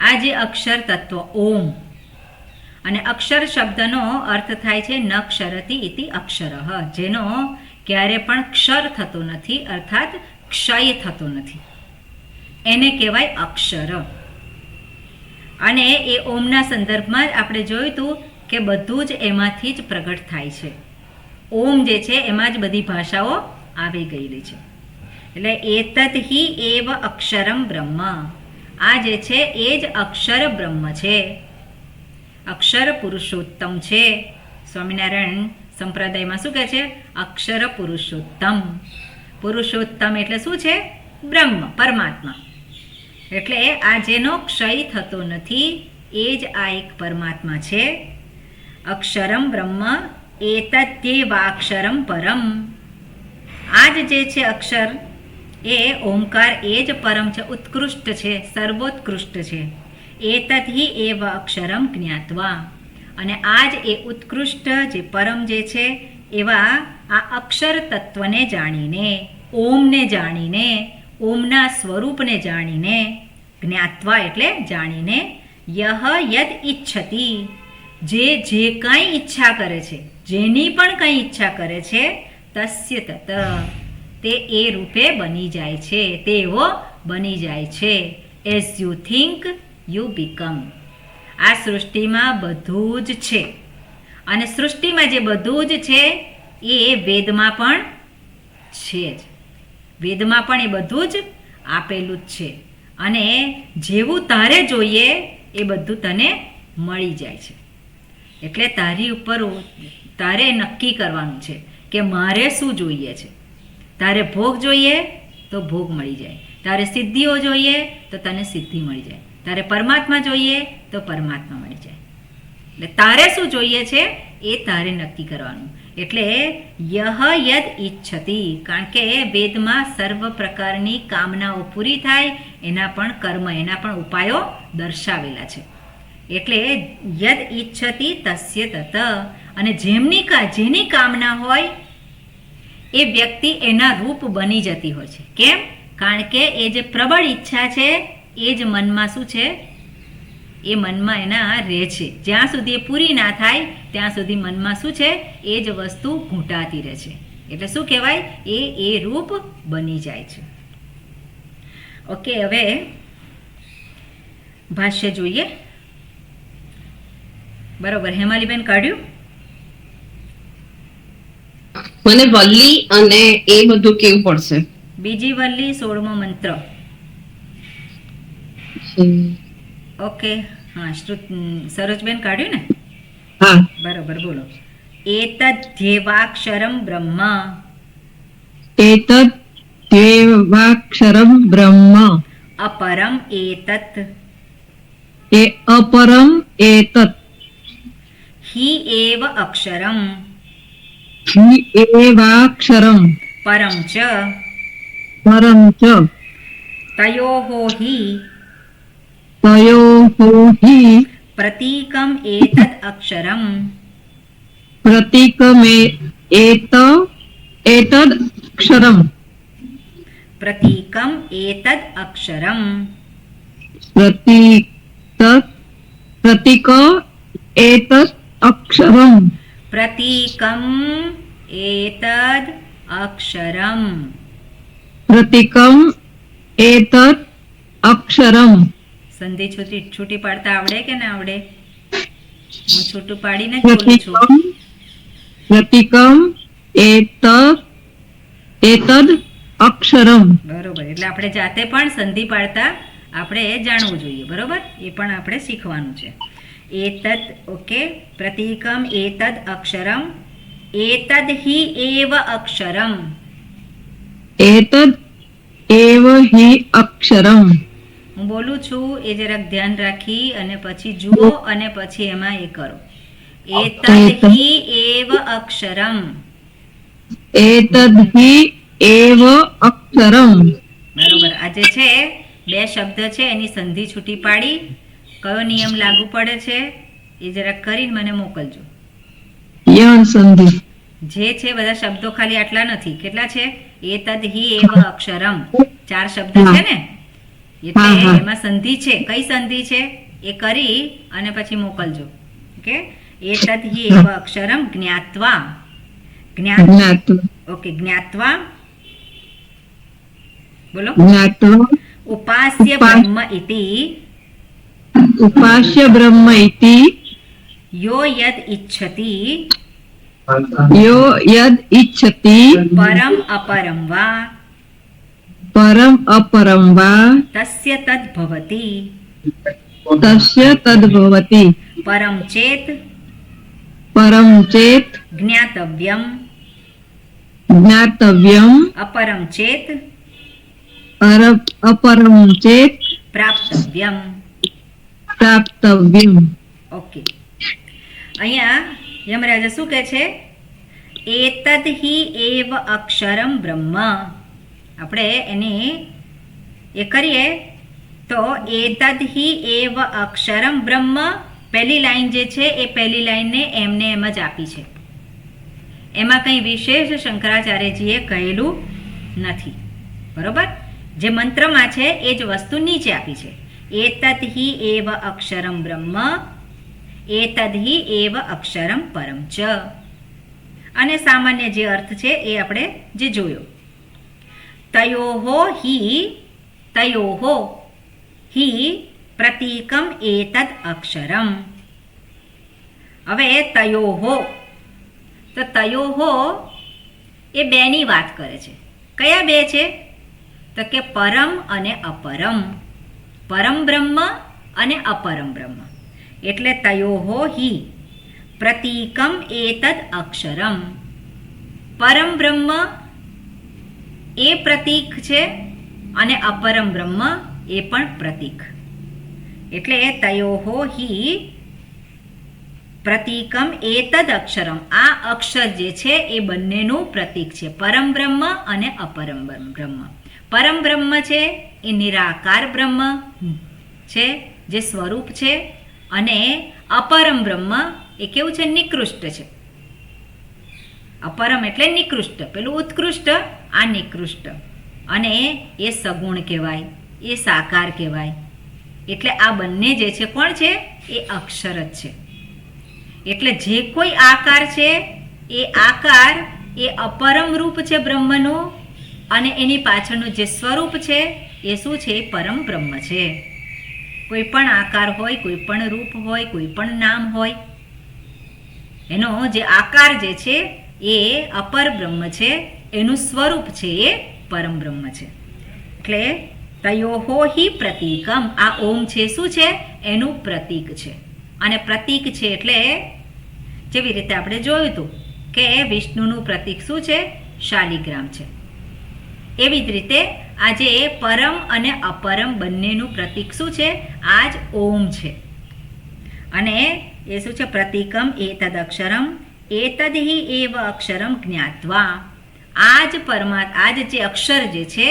આ જે અક્ષર તત્વ ઓમ, અને અક્ષર શબ્દનો અર્થ થાય છે ન ક્ષરતિ ઇતિ અક્ષરઃ, જેનો ક્યારે પણ ક્ષર થતો નથી, અર્થાત ક્ષય થતો નથી, એને કહેવાય અક્ષર. અને એ ઓમના સંદર્ભમાં જ આપણે જોયું હતું કે બધું જ એમાંથી જ પ્રગટ થાય છે. ઓમ જે છે એમાં જ બધી ભાષાઓ આવી ગયેલી છે. એટલે એતત હિ એવ અક્ષરમ બ્રહ્મ, આ જે છે એ જ અક્ષર બ્રહ્મ છે, અક્ષર પુરુષોત્તમ છે. સ્વામિનારાયણ સંપ્રદાયમાં શું કહે છે? અક્ષર પુરુષોત્તમ. પુરુષોત્તમ એટલે શું છે? બ્રહ્મ, પરમાત્મા. એટલે આ જેનો ક્ષય થતો નથી એ જ આ એક પરમાત્મા છે. અક્ષરમ બ્રહ્મ એતદ્ધેવાક્ષરમ પરમ. આ જ જે છે અક્ષર એ ઓમકાર એ જ પરમ છે, ઉત્કૃષ્ટ છે, સર્વોત્કૃષ્ટ છે. એતદ્ હિ એવ અક્ષરમ જ્ઞાત્વા. અને આ જ એ ઉત્કૃષ્ટ જે પરમ જે છે એવા આ અક્ષર તત્વને જાણીને, ઓમને જાણીને, ઓમના સ્વરૂપને જાણીને, જ્ઞાત્વા એટલે જાણીને, યહ યદ ઈચ્છતિ, જે કાંઈ ઈચ્છા કરે છે, જેની પણ કંઈ ઈચ્છા કરે છે, તસ્ય તત, તે એ રૂપે બની જાય છે, તેવો બની જાય છે. As you think you become. આ સૃષ્ટિમાં બધું જ છે, અને સૃષ્ટિમાં જે બધું જ છે એ વેદમાં પણ છે જ. વેદમાં પણ એ બધું જ આપેલું જ છે, અને જેવું તારે જોઈએ એ બધું તને મળી જાય છે. એટલે તારી ઉપર તારે નક્કી કરવાનું છે કે મારે શું જોઈએ છે. તારે ભોગ જોઈએ તો ભોગ મળી જાય, તારે સિદ્ધિઓ જોઈએ તો તને સિદ્ધિ મળી જાય, તારે પરમાત્મા જોઈએ તો પરમાત્મા મળી જાય. એટલે તારે શું જોઈએ છે એ તારે નક્કી કરવાનું. એટલે યહ યદ ઈચ્છતિ, કારણ કે વેદમાં સર્વ પ્રકારની કામનાઓ પૂરી થાય એના પણ કર્મ, એના પણ ઉપાયો દર્શાવેલા છે. એટલે યદ ઈચ્છતિ તસ્ય તત, અને જેની કામના હોય એ વ્યક્તિ એના રૂપ બની જતી હોય છે. કેમ? કારણ કે એ જે પ્રબળ ઈચ્છા છે એ જ મનમાં શું છે, એ મનમાં એના રહે છે. જ્યાં સુધી એ પૂરી ના થાય ત્યાં સુધી મનમાં શું છે, એ જ વસ્તુ ઘૂંટાતી રહે છે. એટલે શું કહેવાય, એ રૂપ બની જાય છે. ઓકે, હવે ભાષ્ય જોઈએ. બરોબર, હેમાલીબેન કાઢ્યું? મને વલ્લી અને એ બધું કેવું પડશે? બીજી વલ્લી 16મો મંત્ર. ઓકે, હા, સરોજબેન કાઢ્યું ને? હા. બરોબર, બોલો. એતદ્ધ્યેવાક્ષરમ બ્રહ્મ. એતદ દેવાક્ષરમ બ્રહ્મ. અપરમ એતત. એ અપરમ એતત. હિ એવ અક્ષરમ. हि एवाक्षरं પરમ ચ. परं च તયોઃ હિ तयोः हि પ્રતીકમ એતદ અક્ષરમ. प्रतीकमे एतदक्षरम्. પ્રતીકમ એતદ અક્ષરમ. प्रतीक एतत् अक्षरम्. પ્રતીકમ એતદ અક્ષરમ. प्रतीकम् एतत् अक्षरम्. સંધિ છૂટી પાડતા આવડે કે ના આવડે? હું છૂટું પાડીને જ બોલું છું. પ્રતીકમ એતદ અક્ષરમ. બરોબર, એટલે આપણે જાતે પણ સંધિ પાડતા આપણે જાણવું જોઈએ. બરોબર, એ પણ આપણે શીખવાનું છે. એતદ, ઓકે. પ્રતીકમ એતદ અક્ષરમ. એતદ હિ એવ અક્ષરમ. એતદ એવ હિ અક્ષરમ. હું બોલું છું એ જરાક ધ્યાન રાખી અને પછી જુઓ અને પછી એમાં એ કરો. એતદ હિ એવ અક્ષરમ. એતદ હિ એવ અક્ષરમ. બરોબર, આ જે છે બે શબ્દ છે એની સંધિ છૂટી પાડી કયો નિયમ લાગુ પડે છે એ જરાક કરીને મને મોકલજો. યણ સંધિ. જે છે બધા શબ્દો ખાલી આટલા નથી. કેટલા છે? એતદ હિ એવ અક્ષરમ, 4 શબ્દ છે ને, એટલે એમાં સંધિ છે. કઈ સંધિ છે એ કરી અને પછી મોકલજો. ઓકે, એતદ હિ એવ અક્ષરમ જ્ઞાત્વા. ઓકે, જ્ઞાત્વા. બોલો. જ્ઞાત્વા ઉપાસ્ય બ્રહ્મ ઇતિ. ઉપાસ્ય બ્રહ્મ ઇતિ. યો યદ ઇચ્છતિ. યો યદ ઇચ્છતિ. પરમ અપરમ વા. પરમ અપરમ વા. તસ્ય તદ ભવતિ. તસ્ય તદ ભવતિ. પરમ ચેત. પરમ ચેત. જ્ઞાતવ્યમ. જ્ઞાતવ્યમ. અપરમ ચેત. અપરમ ચેત. પ્રાપ્તવ્યમ. પ્રાપ્તવ્યમ. ઓકે, અહીંયા યમરાજા શું કહે છે? એતદ હિ એવ અક્ષરમ બ્રહ્મ. આપણે એને એ કરીએ તો એતદ હિ એવ અક્ષરમ બ્રહ્મ. પહેલી લાઈન જે છે એ પહેલી લાઈનને એમને એમ જ આપી છે. એમાં કંઈ વિશેષ શંકરાચાર્યજીએ કહેલું નથી. બરોબર, જે મંત્રમાં છે એ જ વસ્તુ નીચે આપી છે. એતદ હિ એવ અક્ષરમ બ્રહ્મ. એતદ હિ એવ અક્ષરમ પરમ ચ. અને સામાન્ય જે અર્થ છે એ આપણે જે જોયો. તયોહો હિ. તયોહો हि પ્રતીકમ એતદ અક્ષરમ. હવે તયોહો, તો તયોહો એ બેની વાત કરે છે. કયા બે છે? તો કે પરમ અને અપરમ, પરમ બ્રહ્મ અને અપરમ બ્રહ્મ. એટલે તયોહો હિ પ્રતીકમ એતદ અક્ષરમ. પરમ બ્રહ્મ એ પ્રતીક છે અને અપરમ બ્રહ્મ એ પણ પ્રતીક. એટલે તયોહો હિ પ્રતીકમ એતદ અક્ષરમ. આ અક્ષર જે છે એ બંનેનું પ્રતીક છે, પરમ બ્રહ્મ અને અપરમ બ્રહ્મ. પરમ બ્રહ્મ છે એ નિરાકાર બ્રહ્મ છે, જે સ્વરૂપ છે, અને અપરમ બ્રહ્મ એ કેવું છે? નિકૃષ્ટ છે. અપરમ એટલે નિકૃષ્ટ, પેલું ઉત્કૃષ્ટ, આ નિકૃષ્ટ. અને એ સગુણ કહેવાય, એ સાકાર કહેવાય. એટલે આ બંને જે છે કોણ છે? એ અક્ષર જ છે. એટલે જે કોઈ આકાર છે એ આકાર એ અપરમ રૂપ છે બ્રહ્મનું, અને એની પાછળનું જે સ્વરૂપ છે એ શું છે? પરમ બ્રહ્મ છે. કોઈ પણ આકાર હોય, કોઈ પણ રૂપ હોય, કોઈ પણ નામ હોય, એનો જે આકાર જે છે એ અપર બ્રહ્મ છે, એનું સ્વરૂપ છે એ પરમ બ્રહ્મ છે. એટલે તયોહો હિ પ્રતીકમ, આ ઓમ છે શું છે? એનું પ્રતીક છે. અને પ્રતીક છે એટલે જેવી રીતે આપણે જોયું હતું કે વિષ્ણુનું પ્રતીક શું છે? શાલિગ્રામ છે. એવી જ રીતે આજે પરમ અને અપરમ બંનેનું પ્રતીક શું છે? આ જ ઓમ છે. અને એ શું છે? પ્રતીકમ એતદ અક્ષરમ એતદ હિ એવ અક્ષરમ જ્ઞાત્વા. આ જ આ જ જે અક્ષર જે છે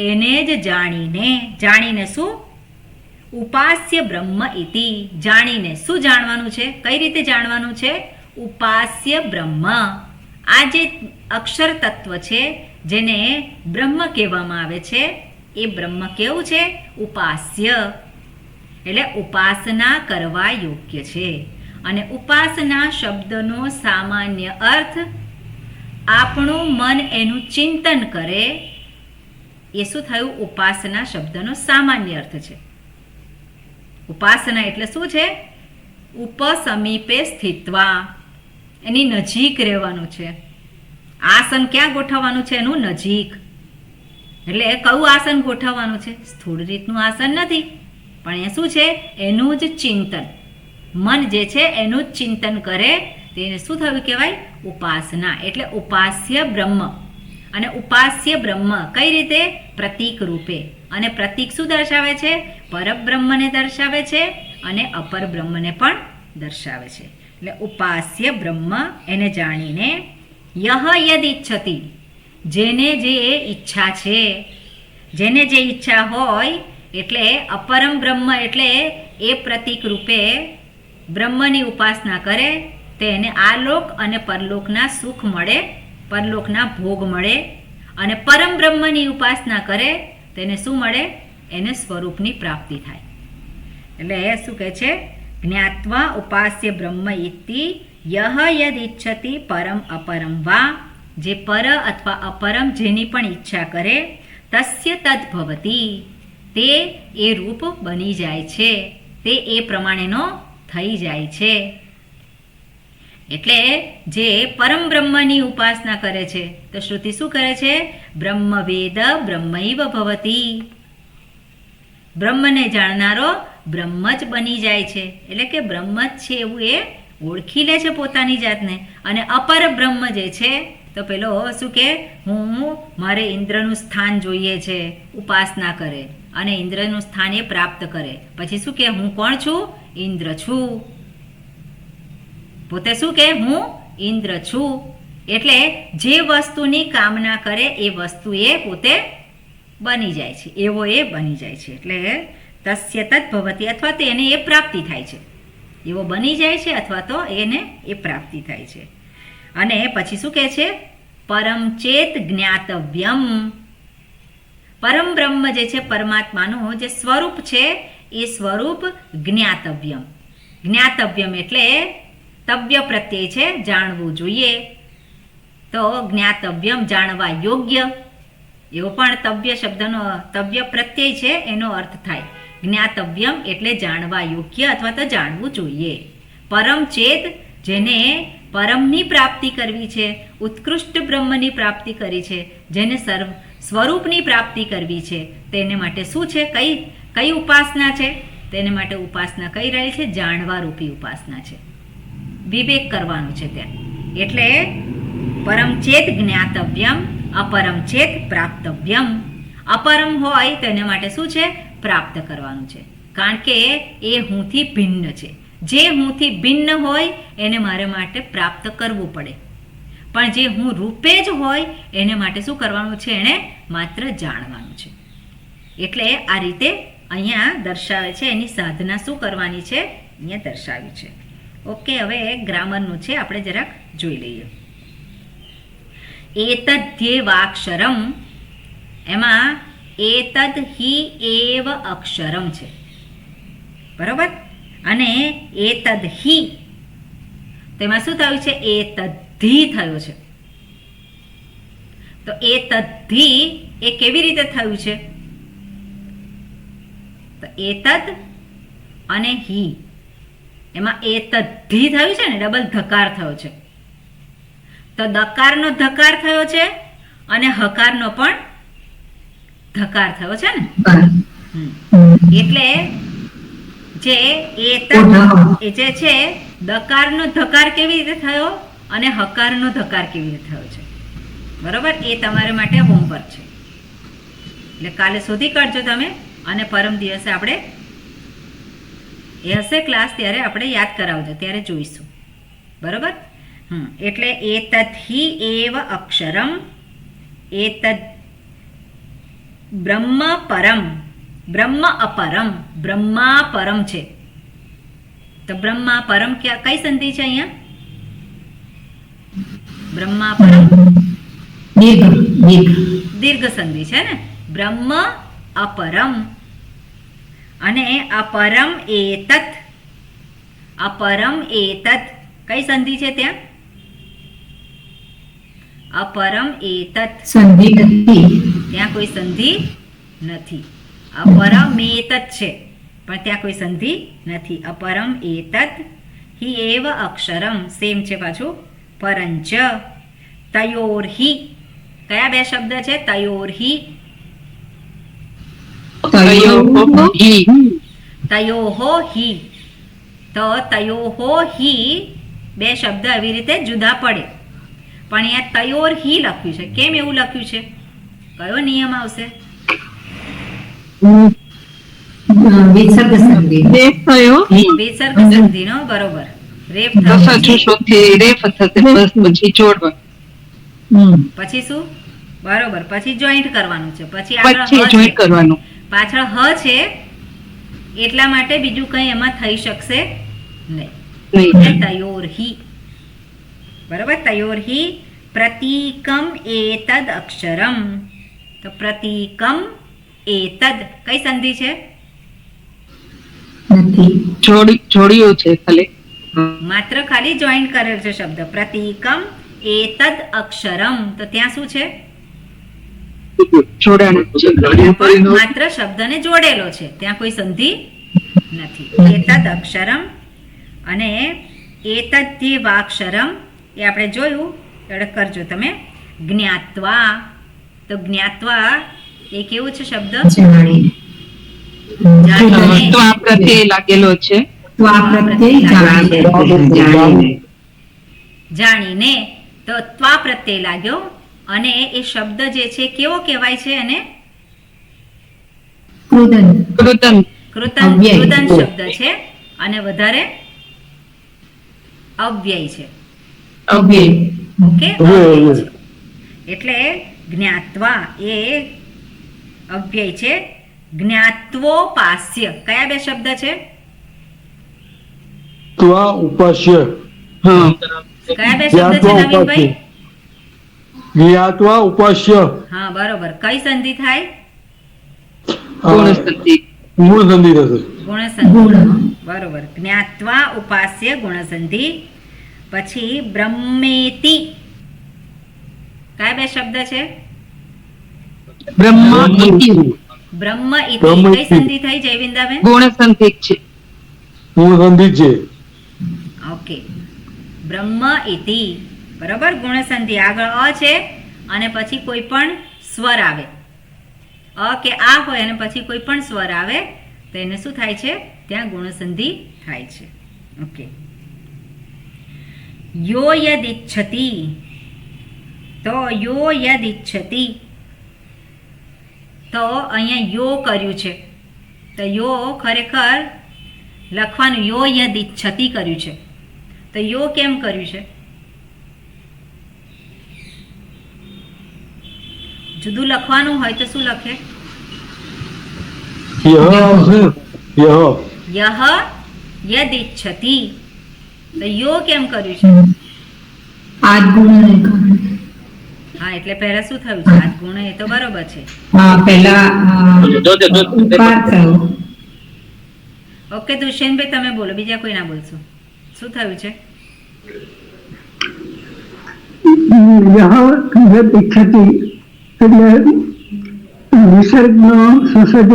એને જ જાણીને શું? ઉપાસ્ય બ્રહ્મ ઇતિ. જાણીને શું જાણવાનું છે? કઈ રીતે જાણવાનું છે? ઉપાસ્ય બ્રહ્મ. આ જે અક્ષર તત્વ છે જેને બ્રહ્મ કહેવામાં આવે છે, એ બ્રહ્મ કેવું છે? ઉપાસ્ય. એટલે ઉપાસના કરવા યોગ્ય છે. અને ઉપાસના શબ્દનો સામાન્ય અર્થ આપણું મન એનું ચિંતન કરે, એ શું થયું? ઉપાસના શબ્દનો સામાન્ય અર્થ છે. ઉપાસના એટલે શું છે? ઉપસમીપે સ્થિત્વા, એની નજીક રહેવાનું છે. આસન ક્યાં ગોઠવવાનું છે? એનું નજીક. એટલે કયું આસન ગોઠવવાનું છે? સ્થૂળ રીતનું આસન નથી, પણ એ શું છે? એનું જ ચિંતન. મન જે છે એનું જ ચિંતન કરે, તેને શું થયું કહેવાય? ઉપાસના. એટલે ઉપાસ્ય બ્રહ્મ. અને ઉપાસ્ય બ્રહ્મ કઈ રીતે? પ્રતીક રૂપે. અને પ્રતીક શું દર્શાવે છે? પરબ્રહ્મને દર્શાવે છે અને અપર બ્રહ્મને પણ દર્શાવે છે. એટલે ઉપાસ્ય બ્રહ્મ એને જાણીને યહ યદ ઈચ્છતિ, જેને જે ઈચ્છા છે, જેને જે ઈચ્છા હોય, એટલે અપરમ બ્રહ્મ એટલે એ પ્રતીક રૂપે બ્રહ્મની ઉપાસના કરે, તેને આલોક અને પરલોકના સુખ મળે, પરલોકના ભોગ મળે. અને પરમ બ્રહ્મની ઉપાસના કરે તેને શું મળે? એને સ્વરૂપની પ્રાપ્તિ થાય. એટલે શું કહે છે? જ્ઞાત્વા ઉપાસ્ય બ્રહ્મ ઇતિ યહ યદ ઈચ્છતિ પરમ અપરમ વા. જે પર અથવા અપરમ જેની પણ ઈચ્છા કરે, તસ્ય તદ ભવતી, તે એ રૂપ બની જાય છે, તે એ પ્રમાણેનો થઈ જાય છે. એટલે જે પરમ બ્રહ્મની ઉપાસના કરે છે તો શ્રુતિ શું કરે છે? બ્રહ્મ વેદ બ્રહ્મૈવ ભવતી. બ્રહ્મને જાણનારો બ્રહ્મ જ બની જાય છે. એટલે કે બ્રહ્મ જ છે એવું એ ઓળખી લે છે પોતાની જાતને. અને અપર બ્રહ્મ જે છે તો પેલો શું કે? મારે ઇન્દ્રનું સ્થાન જોઈએ છે, ઉપાસના કરે અને ઇન્દ્રનું સ્થાન એ પ્રાપ્ત કરે. પછી શું કે? હું કોણ છું? ઇન્દ્ર છું. પોતે શું કે? હું ઇન્દ્ર છું. એટલે જે વસ્તુની કામના કરે એ વસ્તુ એ પોતે બની જાય છે, એવો એ બની જાય છે. એટલે તસ્ય તદ ભવતી, અથવા તો એને એ પ્રાપ્તિ થાય છે, એવો બની જાય છે, અથવા તો એને એ પ્રાપ્તિ થાય છે. અને પછી શું કહે છે? પરમ ચેત જ્ઞાતવ્યમ. પરમ બ્રહ્મ જે છે, પરમાત્માનું જે સ્વરૂપ છે, એ સ્વરૂપ જ્ઞાતવ્યમ. જ્ઞાતવ્યમ એટલે તવ્ય પ્રત્યય છે, જાણવું જોઈએ. તો જ્ઞાતવ્યમ જાણવા યોગ્ય, એવો પણ તવ્ય શબ્દનો તવ્ય પ્રત્યય છે એનો અર્થ થાય. જ્ઞાતવ્યમ એટલે જાણવા યોગ્ય અથવા તો જાણવું જોઈએ. પરમ ચેત જેને પરમની પ્રાપ્તિ કરવી છે, ઉત્કૃષ્ટ બ્રહ્મની પ્રાપ્તિ કરી છે, જેને સ્વરૂપની પ્રાપ્તિ કરવી છે, તેને માટે શું છે? કઈ ઉપાસના છે? તેને માટે ઉપાસના કઈ રહી છે? જાણવા રૂપી ઉપાસના છે. વિવેક કરવાનું છે ત્યાં. એટલે પરમ ચેત જ્ઞાતવ્યમ, અપરમ ચેત પ્રાપ્તવ્યમ. અપરમ હોય તો એને માટે શું છે? પ્રાપ્ત કરવાનું છે, કારણ કે એ હુંથી ભિન્ન છે. જે હુંથી ભિન્ન હોય એને મારે માટે પ્રાપ્ત કરવું પડે, પણ જે હું રૂપે જ હોય એને માટે શું કરવાનું છે? એને માત્ર જાણવાનું છે. એટલે આ રીતે અહીંયા દર્શાવે છે. એની સાધના શું કરવાની છે અહીંયા દર્શાવ્યું છે. ઓકે, હવે ગ્રામરનું છે, આપણે જરાક જોઈ લઈએ. એતદ્ધ્યેવાક્ષરમ, એમાં એતદ હિ એવ અક્ષરમ છે, બરોબર? અને એતદ હિ, તો એમાં શું થયું છે? એતદ્ધિ થયું છે. તો એતદ્ધિ એ કેવી રીતે થયું છે? તો એતદ અને હિ, એમાં એતદ્ધિ થયું છે ને, ડબલ ધકાર થયો છે. તો દકારનો ધકાર થયો છે અને હકારનો પણ ધકાર થયો છે ને. એટલે જે એતદ એ જે છે, દકારનો ધકાર કેવી રીતે થયો અને હકારનો ધકાર કેવી રીતે થયો છે, બરોબર? એ તમારા માટે હોમવર્ક છે. એટલે કાલે શોધી કાઢજો તમે, અને પરમ દિવસે આપણે એ હશે ક્લાસ ત્યારે આપણે યાદ કરાવજો, ત્યારે જોઈશું, બરોબર? એટલે એતદ હિ એવ અક્ષરમ, એતદ બ્રહ્મ પરમ, બ્રહ્મ અપરમ, બ્રહ્મા પરમ છે. તો બ્રહ્મા પરમ કઈ સંધિ છે અહીંયા? બ્રહ્મા પરમ દીર્ઘ સંધિ છે ને. બ્રહ્મ અપરમ અને અપરમ એતત, અપરમ એતત કઈ સંધિ છે ત્યાં? અપરમ એતત સંધિ નથી, ત્યાં કોઈ સંધિ નથી. અપરમેતત છે, પણ ત્યાં કોઈ સંધિ નથી. અપરમ એતત હિ એવ અક્ષરમ, સેમ છે પાછું. પરંચ તયોર્હિ, કયા બે શબ્દ છે? તયોર્હિ, તયોહો હિ. તો તયોહો હિ બે શબ્દ આવી રીતે જુદા પડે, પણ અહીંયા તયોર હિ લખ્યું છે. કેમ એવું લખ્યું છે? કયો નિયમ આવશે? વિસર્ગ સંધિ. વિસર્ગ સંધિનો, બરોબર. રેફ પછી શું? બરોબર, પછી જોઈન્ટ કરવાનું છે. પછી આગળ પાછળ હ છે, એટલા માટે બીજું કંઈ એમાં થઈ શકશે નહીં. તયોર્હિ, બરોબર? તયોર્હિ પ્રતીકમ એતદ અક્ષરમ. તો પ્રતીકમ એતદ કઈ સંધિ છે? જોડ્યું છે ખાલી, માત્ર ખાલી જોઈન્ટ કરેલ છે શબ્દ. પ્રતીકમ એતદ અક્ષરમ, તો ત્યાં શું છે? માત્ર શબ્દને જોડેલો છે, ત્યાં કોઈ સંધિ નથી. એતદ અક્ષરમ અને એતદ્ધ્યેવાક્ષરમ એ આપણે જોયું, એટલે કરજો તમે. જ્ઞાત્વા, તો જ્ઞાત્વા એ કેવું છે શબ્દ? લાગેલો છે. જાણીને, તો ત્વા પ્રત્યય લાગ્યો. અને એ શબ્દ જે છે કેવો કહેવાય છે? એને કૃતન શબ્દ છે, અને વધારે અવ્યય છે. ઓકે, અવ્યય છે. એટલે જ્ઞાત્વા એ અવ્યય છે. જ્ઞાત્વોપાસ્ય કયા બે શબ્દ છે? ત્વા ઉપાસ્ય. કયા બે શબ્દ છે નવીનભાઈ? જ્ઞાત્વા ઉપાસ્ય. હા, બરોબર. કઈ સંધિ થાય? મૂળ સંધિ થશે. ગુણ સંધિ, બરોબર. જ્ઞાત્વા ઉપાસ્ય ગુણ સંધિ. પછી બ્રહ્મેતિ કયા બે શબ્દ છે? બ્રહ્મ ઇતિ બ્રહ્મ કઈ ઇતિ. સંધિ થઈ જયવિંદાબેન? ગુણ સંધિ છે. પૂર્ણ સંધિ છે. ઓકે, બ્રહ્મ ઇતિ, બરાબર. ગુણ સંધિ આગળ અ છે અને પછી કોઈ પણ સ્વર આવે, અ કે આ હોય અને પછી કોઈ પણ સ્વર આવે તો એને શું થાય છે? ત્યાં ગુણ સંધિ થાય છે. ઓકે, યો યદ ઇચ્છતિ, તો યો યદ ઇચ્છતિ, તો અહીંયા યો કર્યું છે, તો યો ખરેખર લખવાનું યો યદ ઇચ્છતિ કર્યું છે, તો યો કેમ કર્યું છે? જુદું લખવાનું હોય તો શું લખે? યહ આવશે ને? યહ. યહ યદ ઇચ્છતિ, તો યો કેમ કર્યું છે? આદ ગુણને કારણે. હા, એટલે પહેલા શું થયું છે? આજ ગુણ એ તો બરોબર છે. પહેલા ઉકાર થયો. ઓકે દુષ્યંતભાઈ તમે બોલો, બીજા કોઈ ના બોલશો. શું થયું છે? યદ ઇચ્છતિ એટલે વિસર્ગનો સંસર્ગ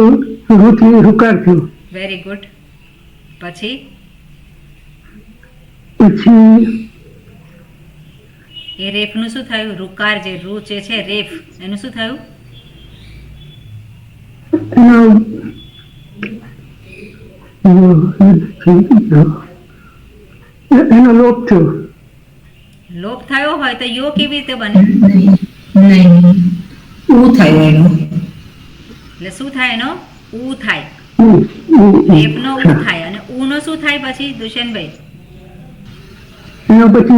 રૂથી રુકાર થયો. Very good. પછી પછી એ રેફનું શું થયું? રુકાર જે રૂ જે છે રેફ, એનું શું થયું? એનો લોપ થયો. લોપ થયો હોય તો યો કેવી રીતે બને? નહીં, ઉ થયો એનો. એટલે શું થાય એનો? ઉ થાય. ઉ- ઉ- ઉ. રેફનો ઉ થાય અને ઉ નો શું થાય પછી દુષ્યંતભાઈ? એના પછી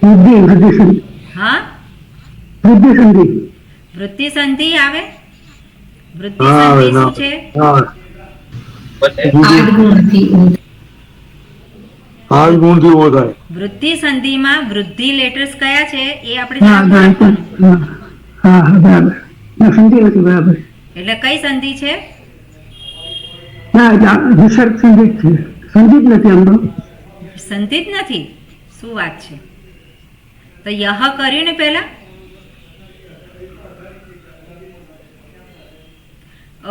વૃદ્ધિ સંધિ. હા, વૃદ્ધિ સંધિ. વૃત્તિ સંધિ આવે. વૃત્તિ હા, સંધિ ના. શું છે? હા. આદ ગુણથી ઉ. આ ગુણથી ઓ થાય. વૃત્તિ સંધિમાં વૃદ્ધિ લેટર્સ કયા છે એ આપણે હા ધ્યાનમાં રાખવાનું. હા હા બરાબર. ના, સંધિ નથી બરાબર. એટલે કઈ સંધિ છે? ના એટલે આ વિસર્ગ સંધિ જ છે. સંધિ જ નથી આમ તો. સંધિ જ નથી. શું વાત છે? તો યહ કર્યું ને પહેલા.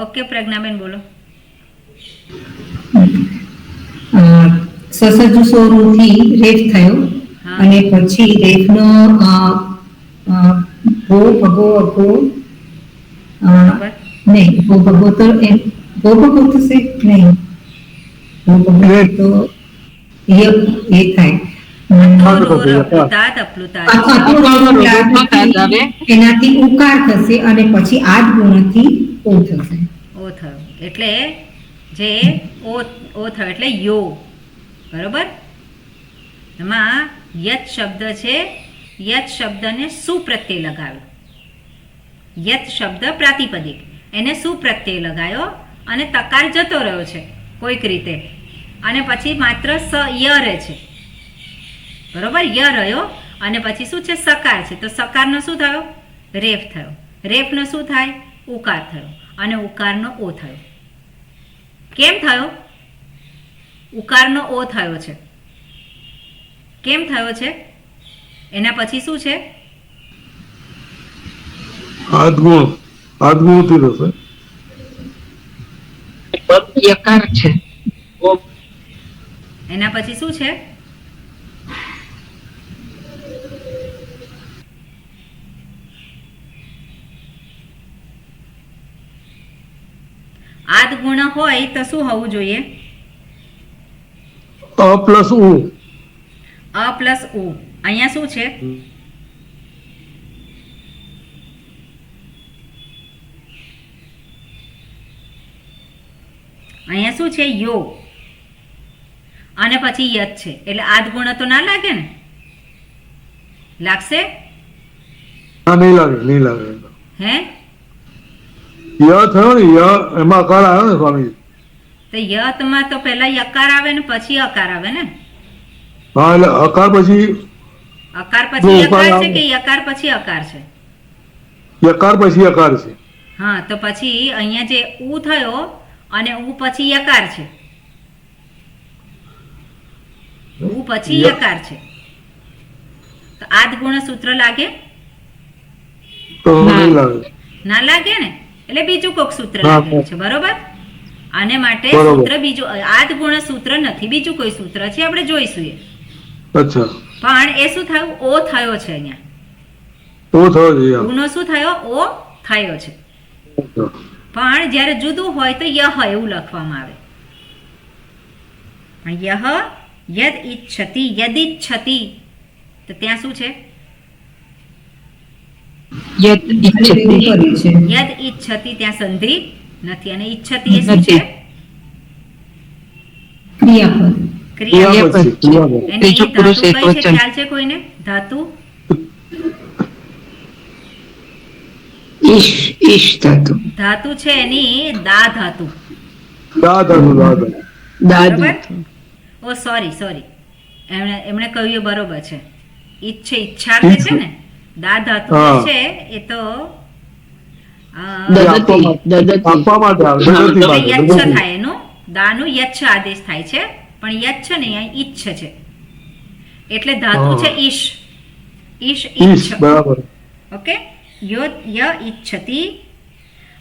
ઓકે પ્રજ્ઞાબેન બોલો. સસજુ સોરુથી રેફ થયો હા. અને પછી રેફનો ભો ભગો અગો બરોબર. નહીં, ભો ભગો તો ભો ભગો થશે નહીં, ભો ભગો તો એ થાય. અપ્લુતાત અપ્લુતાત. અપ્લુતાત એનાથી ઉકાર થશે અને પછી આદ ગુણથી ઓ થશે. ઓ થયો એટલે જે ઓ થયો એટલે યો, બરોબર. એમાં યત શબ્દ છે, યત શબ્દને શું પ્રત્યય લગાવ્યો? યત શબ્દ પ્રાતિપદિક, એને શું પ્રત્યય લગાવ્યો અને તકાર જતો રહ્યો છે કોઈક રીતે અને પછી માત્ર સ ય રહે છે, બરોબર. ય રહ્યો અને પછી શું છે? સકાર છે. તો સકારનો શું થયો? રેફ થયો. રેફનો શું થાય? ઉકાર થયો અને ઉકારનો ઓ થયો. કેમ થયો? ઉકારનો ઓ થયો છે. કેમ થયો છે? એના પછી શું છે? આદગુણ. આદગુણથી થશે. યકાર છે. એના પછી શું છે? આદ ગુણ હોય તો શું હોવું જોઈએ? અ પ્લસ ઉ. અ પ્લસ ઉ. અહીંયા શું છે? અહીંયા શું છે? યો અને પછી યત છે એટલે આદ ગુણ તો ના લાગે ને? લાગશે? હા, નહીં લાગે, નહીં લાગે. હે? ય થયો ને, ય એમાં અકાર આવ્યો ને સ્વામી. તો યતમાં તો પહેલા યકાર આવે ને પછી અકાર આવે ને? હા, એટલે અકાર પછી અકાર પછી જો ઉકાર યકાર છે આવે. કે યકાર પછી અકાર છે? યકાર પછી અકાર છે. હા, તો પછી અહીંયા જે ઉ થયો અને ઉ પછી યકાર છે, ઉ પછી યકાર છે, તો આદ ગુણ સૂત્ર લાગે? તો નહીં લાગે. ના લાગે ને? એટલે બીજું કોક સૂત્ર હા, લાગેલું છે, બરોબર? આને માટે બરોબર. સૂત્ર બીજું આદ ગુણ સૂત્ર નથી, બીજું કોઈ સૂત્ર છે, આપણે જોઈશું એ. અચ્છા પણ એ શું થયું? ઓ થયો છે અહીંયા. તો થયો છે યા. ગુનો શું થયો? ઓ થયો છે. પણ જ્યારે જુદું હોય તો યહ એવું લખવામાં આવે. પણ યહ યદ ઈચ્છતિ યદિચ્છતિ, તો ત્યાં શું છે? યત ખાલી ઈચ્છતિ. એવું કર્યું છે યદ ઈચ્છતિ ત્યાં સંધિ નથી, અને ઈચ્છતિ એ શું છે? ક્રિયાપદ. ક્રિયા. ક્રિયાપદ છે, ક્રિયાપદ. એની ત્રીજો ધાતુ પુરુષ કઈ છે? એકવચન. ખ્યાલ છે કોઈને? ધાતુ ઈશ ધાતુ. ધાતુ છે એની દા ધાતુ. દાદા દાદુ. બરોબર? ઓ સોરી, એમણે કહ્યું એ બરોબર છે. ઈચ્છાર્થ છે ને, દા ધાતુ જે હા. છે એ તો દદતી. આપવા માટે આવે દદતી એટલે માટે, યચ્છ દદતી. થાય એનું, દાનું યચ્છ આદેશ થાય છે, પણ યચ્છ નહીં, અહીં ઈચ્છ છે. એટલે ધાતુ હા. છે ઈશ. ઈશ ઈશ, ઈચ્છ. બરાબર. ઓકે, ય ઈચ્છતિ.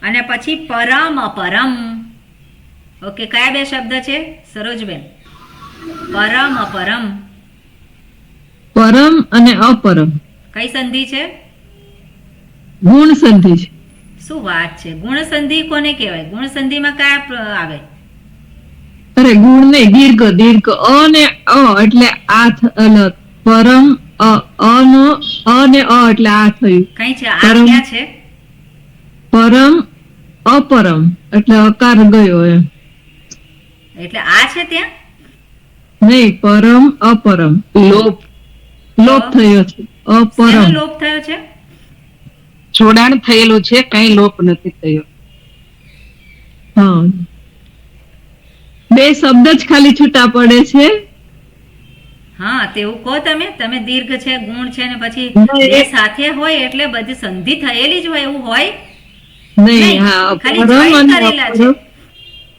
અને પછી પરમ અપરમ. ઓકે, કયા બે શબ્દ છે સરોજબેન? પરમ અપરમ. પરમ અને અપરમ કઈ સંધિ છે? ગુણ સંધિ છે. શું વાત છે! ગુણ સંધિ કોને કહેવાય? ગુણ સંધિમાં કયા આવે? અરે ગુણ નહીં, દીર્ઘ અ ને અ એટલે આ પરમ અ નો અ ને અ એટલે આ થયું. કઈ છે? આ પરમ. ક્યાં છે? પરમ અપરમ એટલે અકાર ગયો એમ. એટલે આ છે ત્યાં? નહીં, પરમ અપરમ લોપ થયો છે. અપરમ શેનો લોપ થયો છે? જોડાણ થયેલું છે, કઈ લોપ નથી થયો. હા, બે શબ્દ જ ખાલી છૂટા પડે છે. હા, તેવું કહો તમે દીર્ઘ છે, ગુણ છે, ને પછી નહીં, બે સાથે હોય એટલે બધી સંધિ થયેલી જ હોય એવું હોય નહીં. નહીં, હા, ખાલી અપરમ join અને કરેલા છે. અપરમ.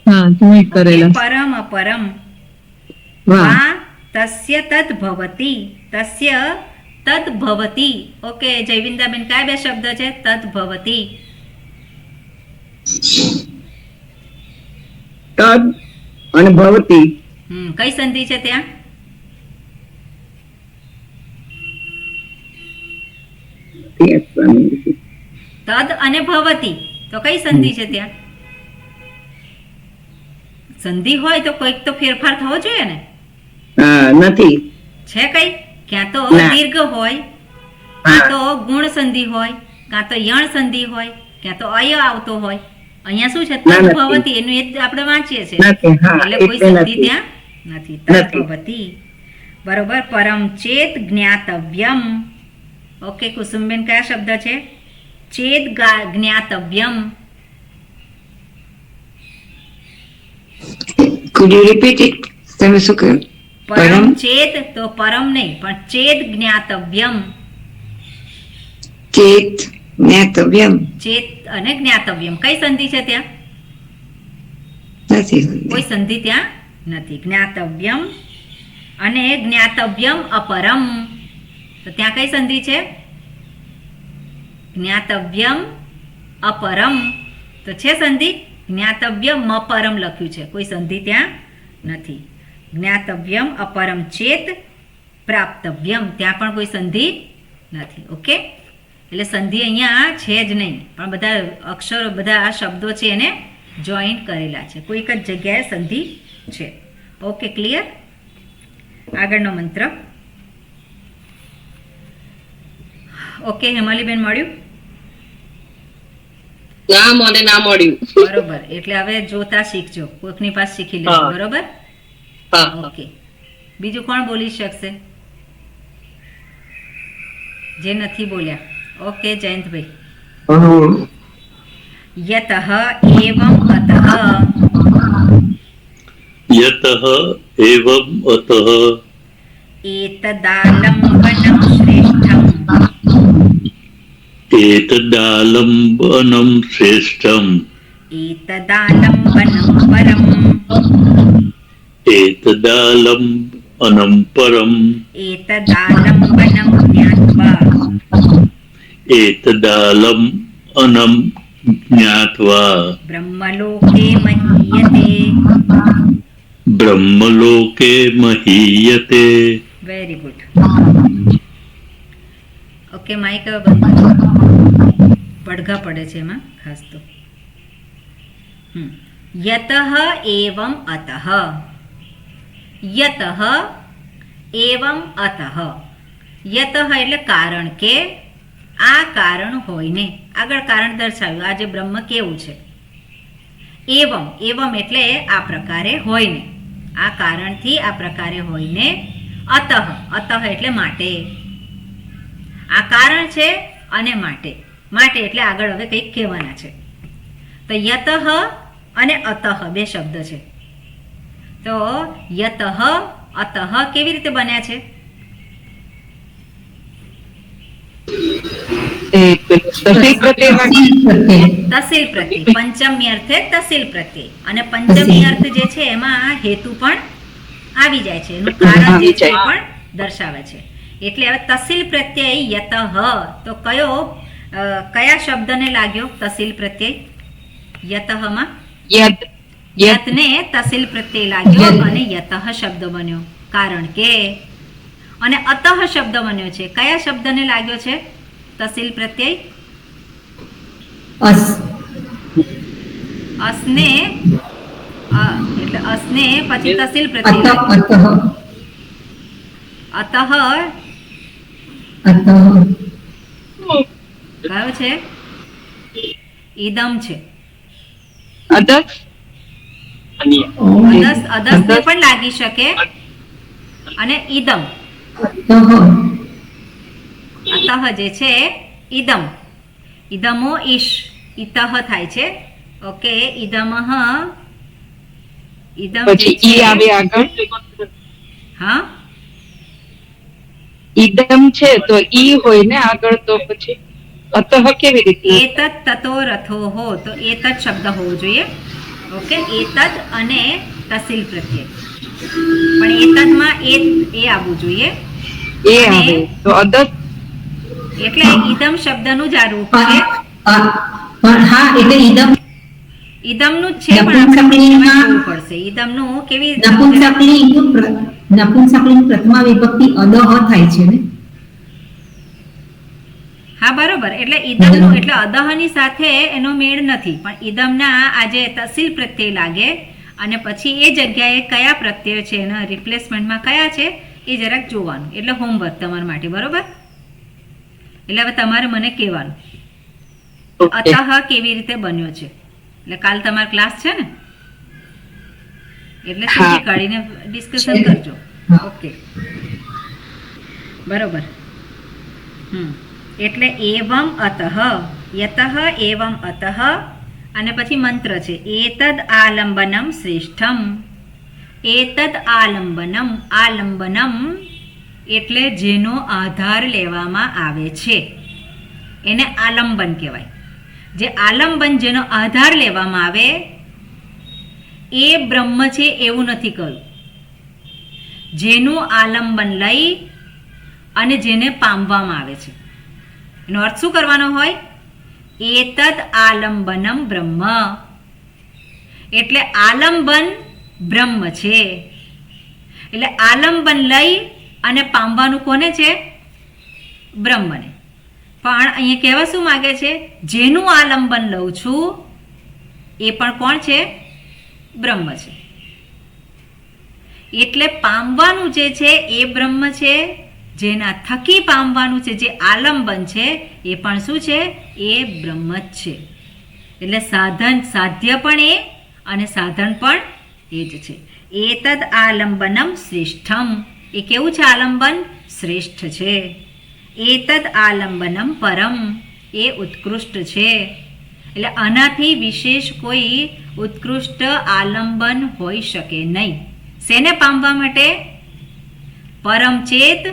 હા, જોઈ કરેલા છે. પરમ અપરમ. વાહ. વા તસ્ય તદ ભવતી. તસ્ય તદ ભવતી. ઓકે જયવિંદાબેન, કયા બે શબ્દ છે? તદ ભવતી. તદ અને ભવતી. કઈ સંધિ છે ત્યાં? તદ અને ભવતી, તો કઈ સંધિ છે ત્યાં? સંધિ હોય તો કોઈક તો ફેરફાર થવો જોઈએ ને? નથી. છે કઈ? ક્યાં તો ના. દીર્ઘ હોય, હા. કાં તો ગુણ સંધિ હોય, કાં તો યણ સંધિ હોય, ક્યાં તો અય આવતો હોય. અહીંયા શું છે? ના, તદ નથી. ભવતી, એનું એ જ આપણે વાંચીએ છીએ. નથી, હા, એટલે કોઈ એટલે સંધિ નથી. ત્યાં નથી. તદ નથી. ભવતી. બરોબર. પરમ ચેત જ્ઞાતવ્યમ. ઓકે કુસુમબેન, કયા શબ્દ છે? ચેત જ્ઞાતવ્યમ. Could you repeat it? તમે શું કહ્યું? પરમ ચેત, તો પરમ નહીં પણ ચેત જ્ઞાતવ્યમ. ચેત જ્ઞાતવ્યમ. ચેત અને જ્ઞાતવ્યમ, કઈ સંધિ છે ત્યાં? નથી. કોઈ સંધિ ત્યાં નથી. જ્ઞાતવ્યમ અને જ્ઞાતવ્યમ અપરમ, તો ત્યાં કઈ સંધિ છે? જ્ઞાતવ્યમ અપરમ, તો છે સંધિ. જ્ઞાતવ્યમ અપરમ લખ્યું છે, કોઈ સંધિ ત્યાં નથી. જ્ઞાતવ્યમ અપરમ ચેત પ્રાપ્તવ્યમ, ત્યાં પણ કોઈ સંધિ નથી. ઓકે, એટલે સંધિ અહીંયા છે જ નહીં, પણ બધા અક્ષરો, બધા આ શબ્દો છે એને જોઈન્ટ કરેલા છે, કોઈક જ જગ્યાએ સંધિ છે. Okay, clear? આગળનો મંત્ર. ઓકે હેમાલીબેન, મળ્યું? ના, મને ના મળ્યું. બરોબર, એટલે હવે જોતા શીખજો, કોઈકની પાસે શીખી લેજો. હા. બરોબર? હા. ઓકે, બીજું કોણ બોલી શકશે જે નથી બોલ્યા? ઓકે જયંતભાઈ. અનુકૂળ. યતઃ એવં અતઃ यतः एवं अतः एतदालम्बनं श्रेष्ठम् एतदालम्बनं श्रेष्ठम् एतदालम्बनं परम् एतदालम्बनं परम् एतदालम्बनं ज्ञात्वा एतदालम्बनं જ્ઞાત્વા બ્રહ્મલોકે મહીયતે. બ્રહ્મલોકે મહીયતે. Very good. ઓકે, માઇક બંધ કરો. પડઘા પડે છે એમાં ખાસ તો. યતઃ એવં અતઃ. યતઃ એવં અતઃ. યતઃ એટલે કારણ કે, આ કારણ હોયને. આગળ કારણ દર્શાવ્યું. આ જે બ્રહ્મ કેવું છે. એવમ, એવમ એટલે આ પ્રકારે હોયને. આ કારણથી આ પ્રકારે હોયને. અતઃ, અતઃ એટલે માટે. આ કારણ છે અને માટે. માટે એટલે આગળ હવે કંઈક કહેવાના છે. તો યતઃ અને અતઃ બે શબ્દ છે. તો યતઃ અતઃ કેવી રીતે બન્યા છે? તસિલ પ્રત્યય તસિલ પ્રત્યય. પંચમી અર્થે તસિલ પ્રત્યય. અને પંચમી અર્થ જે છે એમાં હેતુ પણ આવી જાય છે. એનું કારણ જે છે એ પણ દર્શાવે છે. એટલે હવે તસિલ પ્રત્યય યતઃ, તો કયા શબ્દને લાગ્યો તસિલ પ્રત્યય? યતઃમાં યતને તસિલ પ્રત્યય લાગ્યો અને યતઃ શબ્દ બન્યો. કારણ કે, અને અતઃ શબ્દ બન્યો છે. કયા શબ્દને લાગ્યો છે તસિલ પ્રત્યય? અસને, એટલે અસને પછી તસિલ પ્રત્યય લાગ્યો. અતઃ કયો છે? ઈદમ છે. અદસ અદસને પણ લાગી શકે અને ઈદમ. અતઃ જે છે ઈદમ. ઈદમો ઈશ, ઇતઃ થાય છે. ઓકે, ઈદમઃ. ઈદમ પછી ઈ આવે આગળ. હા, ઈદમ છે તો ઈ હોય ને આગળ, તો પછી અતઃ કેવી રીતે? એતત તતો રથોહો, તો એતત શબ્દ હોવો જોઈએ. ઓકે, એતદ અને તસિલ પ્રત્યય. પણ એતદમાં એ આવવું જોઈએ. એ આવે તો અદસ. એટલે ઈદમ શબ્દનું જ આ રૂપ છે. હા, એટલે ઈદમ ઈદમનું જ છે, પણ આપણે એમાં જોવું પડશે. ઈદમનું કેવી રીતે? નપુંસકલિંગ પ્રથમા વિભક્તિ અદહ થાય છે ને. હા, બરોબર. એટલે ઈદમનું એટલે અદહની સાથે એનો મેળ નથી. પણ ઈદમના આજે તસિલ પ્રત્યય લાગે અને પછી એ જગ્યાએ કયા પ્રત્યય છે, એના રિપ્લેસમેન્ટમાં કયા છે એ જરાક જોવાનું. એટલે હોમવર્ક તમારા માટે. બરોબર? એટલે હવે તમારે મને કહેવાનું અતઃ કેવી રીતે બન્યો છે. એટલે કાલ તમારો ક્લાસ છે ને, એટલે છૂટી કાઢીને ડિસ્કશન કરજો. ઓકે, બરોબર. એટલે એવમ અતઃ, યતઃ એવમ અતઃ. અને પછી મંત્ર છે એતદ આલંબનમ શ્રેષ્ઠમ. એતદ આલંબનમ. આલંબનમ એટલે જેનો આધાર લેવામાં આવે છે એને આલંબન કહેવાય. જે આલંબન, જેનો આધાર લેવામાં આવે એ બ્રહ્મ છે એવું નથી કહ્યું. જેનું આલંબન લઈ અને જેને પામવામાં આવે છે, એનો અર્થ શું કરવાનો હોય? એતદ આલંબનમ બ્રહ્મ. એટલે આલંબન બ્રહ્મ છે. એટલે આલંબન લઈ અને પામવાનું કોને છે? બ્રહ્મને. પણ અહીંયા કહેવા શું માગે છે? જેનું આલંબન લઉં છું એ પણ કોણ છે? બ્રહ્મ છે. એટલે પામવાનું જે છે એ બ્રહ્મ છે. જેના થકી પામવાનું છે, જે આલંબન છે એ પણ શું છે? એ બ્રહ્મ જ છે. એટલે સાધન, સાધ્ય પણ એ અને સાધન પણ એ જ છે. એતદ આલંબનમ શ્રેષ્ઠમ. એ કેવું છે? આલંબન શ્રેષ્ઠ છે. એતદ આલંબનમ પરમ. એ ઉત્કૃષ્ટ છે. એટલે આનાથી વિશેષ કોઈ ઉત્કૃષ્ટ આલંબન હોઈ શકે નહીં. શેને પામવા માટે? પરમ ચેત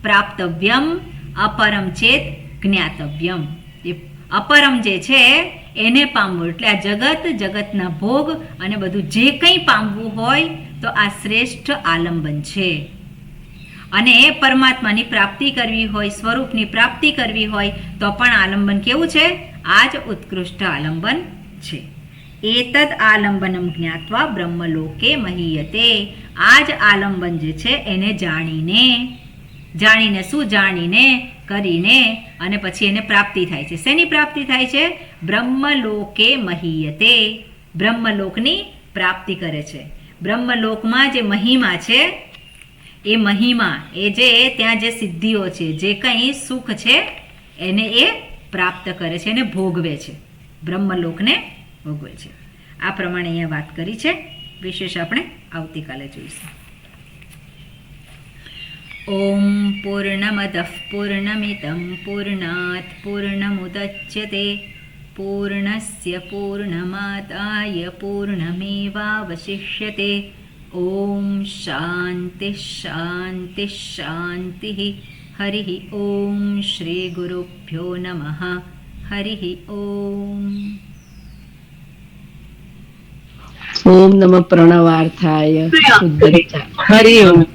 પ્રાપ્તવ્યમ, અપરમ ચેત જ્ઞાતવ્યમ. એ અપરમ જે છે એને પામવું. એટલે આ જગત, જગતના ભોગ અને બધું જે કંઈ પામવું હોય તો આ શ્રેષ્ઠ આલંબન છે. અને પરમાત્માની પ્રાપ્તિ કરવી હોય, સ્વરૂપની પ્રાપ્તિ કરવી હોય તો પણ આલંબન કેવું છે? આ જ ઉત્કૃષ્ટ આલંબન છે. એતદ આલંબનમ જ્ઞાત્વા બ્રહ્મલોકે મહીયતે. આ જ આલંબન જે છે એને જાણીને શું જાણીને કરીને અને પછી એને પ્રાપ્તિ થાય છે. શેની પ્રાપ્તિ થાય છે? બ્રહ્મલોકે મહીયતે. બ્રહ્મલોકની પ્રાપ્તિ કરે છે. બ્રહ્મલોકમાં જે મહિમા છે એ મહિમા એ જે ત્યાં જે સિદ્ધિઓ છે જે કંઈ સુખ છે એને એ પ્રાપ્ત કરે છે, એને ભોગવે છે, બ્રહ્મલોકને ભોગવે છે. આ પ્રમાણે અહીંયા વાત કરી છે. વિશેષ આપણે આવતીકાલે જોઈશું. ઓમ પૂર્ણમદઃ પૂર્ણમિદં પૂર્ણાત પૂર્ણમુદચ્યતે પૂર્ણસ્ય પૂર્ણમાદાય પૂર્ણમેવાવશિષ્યતે. ઓમ શાંતિ શાંતિ શાંતિ. હરિ ઓમ શ્રી ગુરુભ્યો નમઃ. હરિ ઓમ. ઓમ નમઃ પ્રણવાર્થાય શુદ્ધ હરિ ઓમ.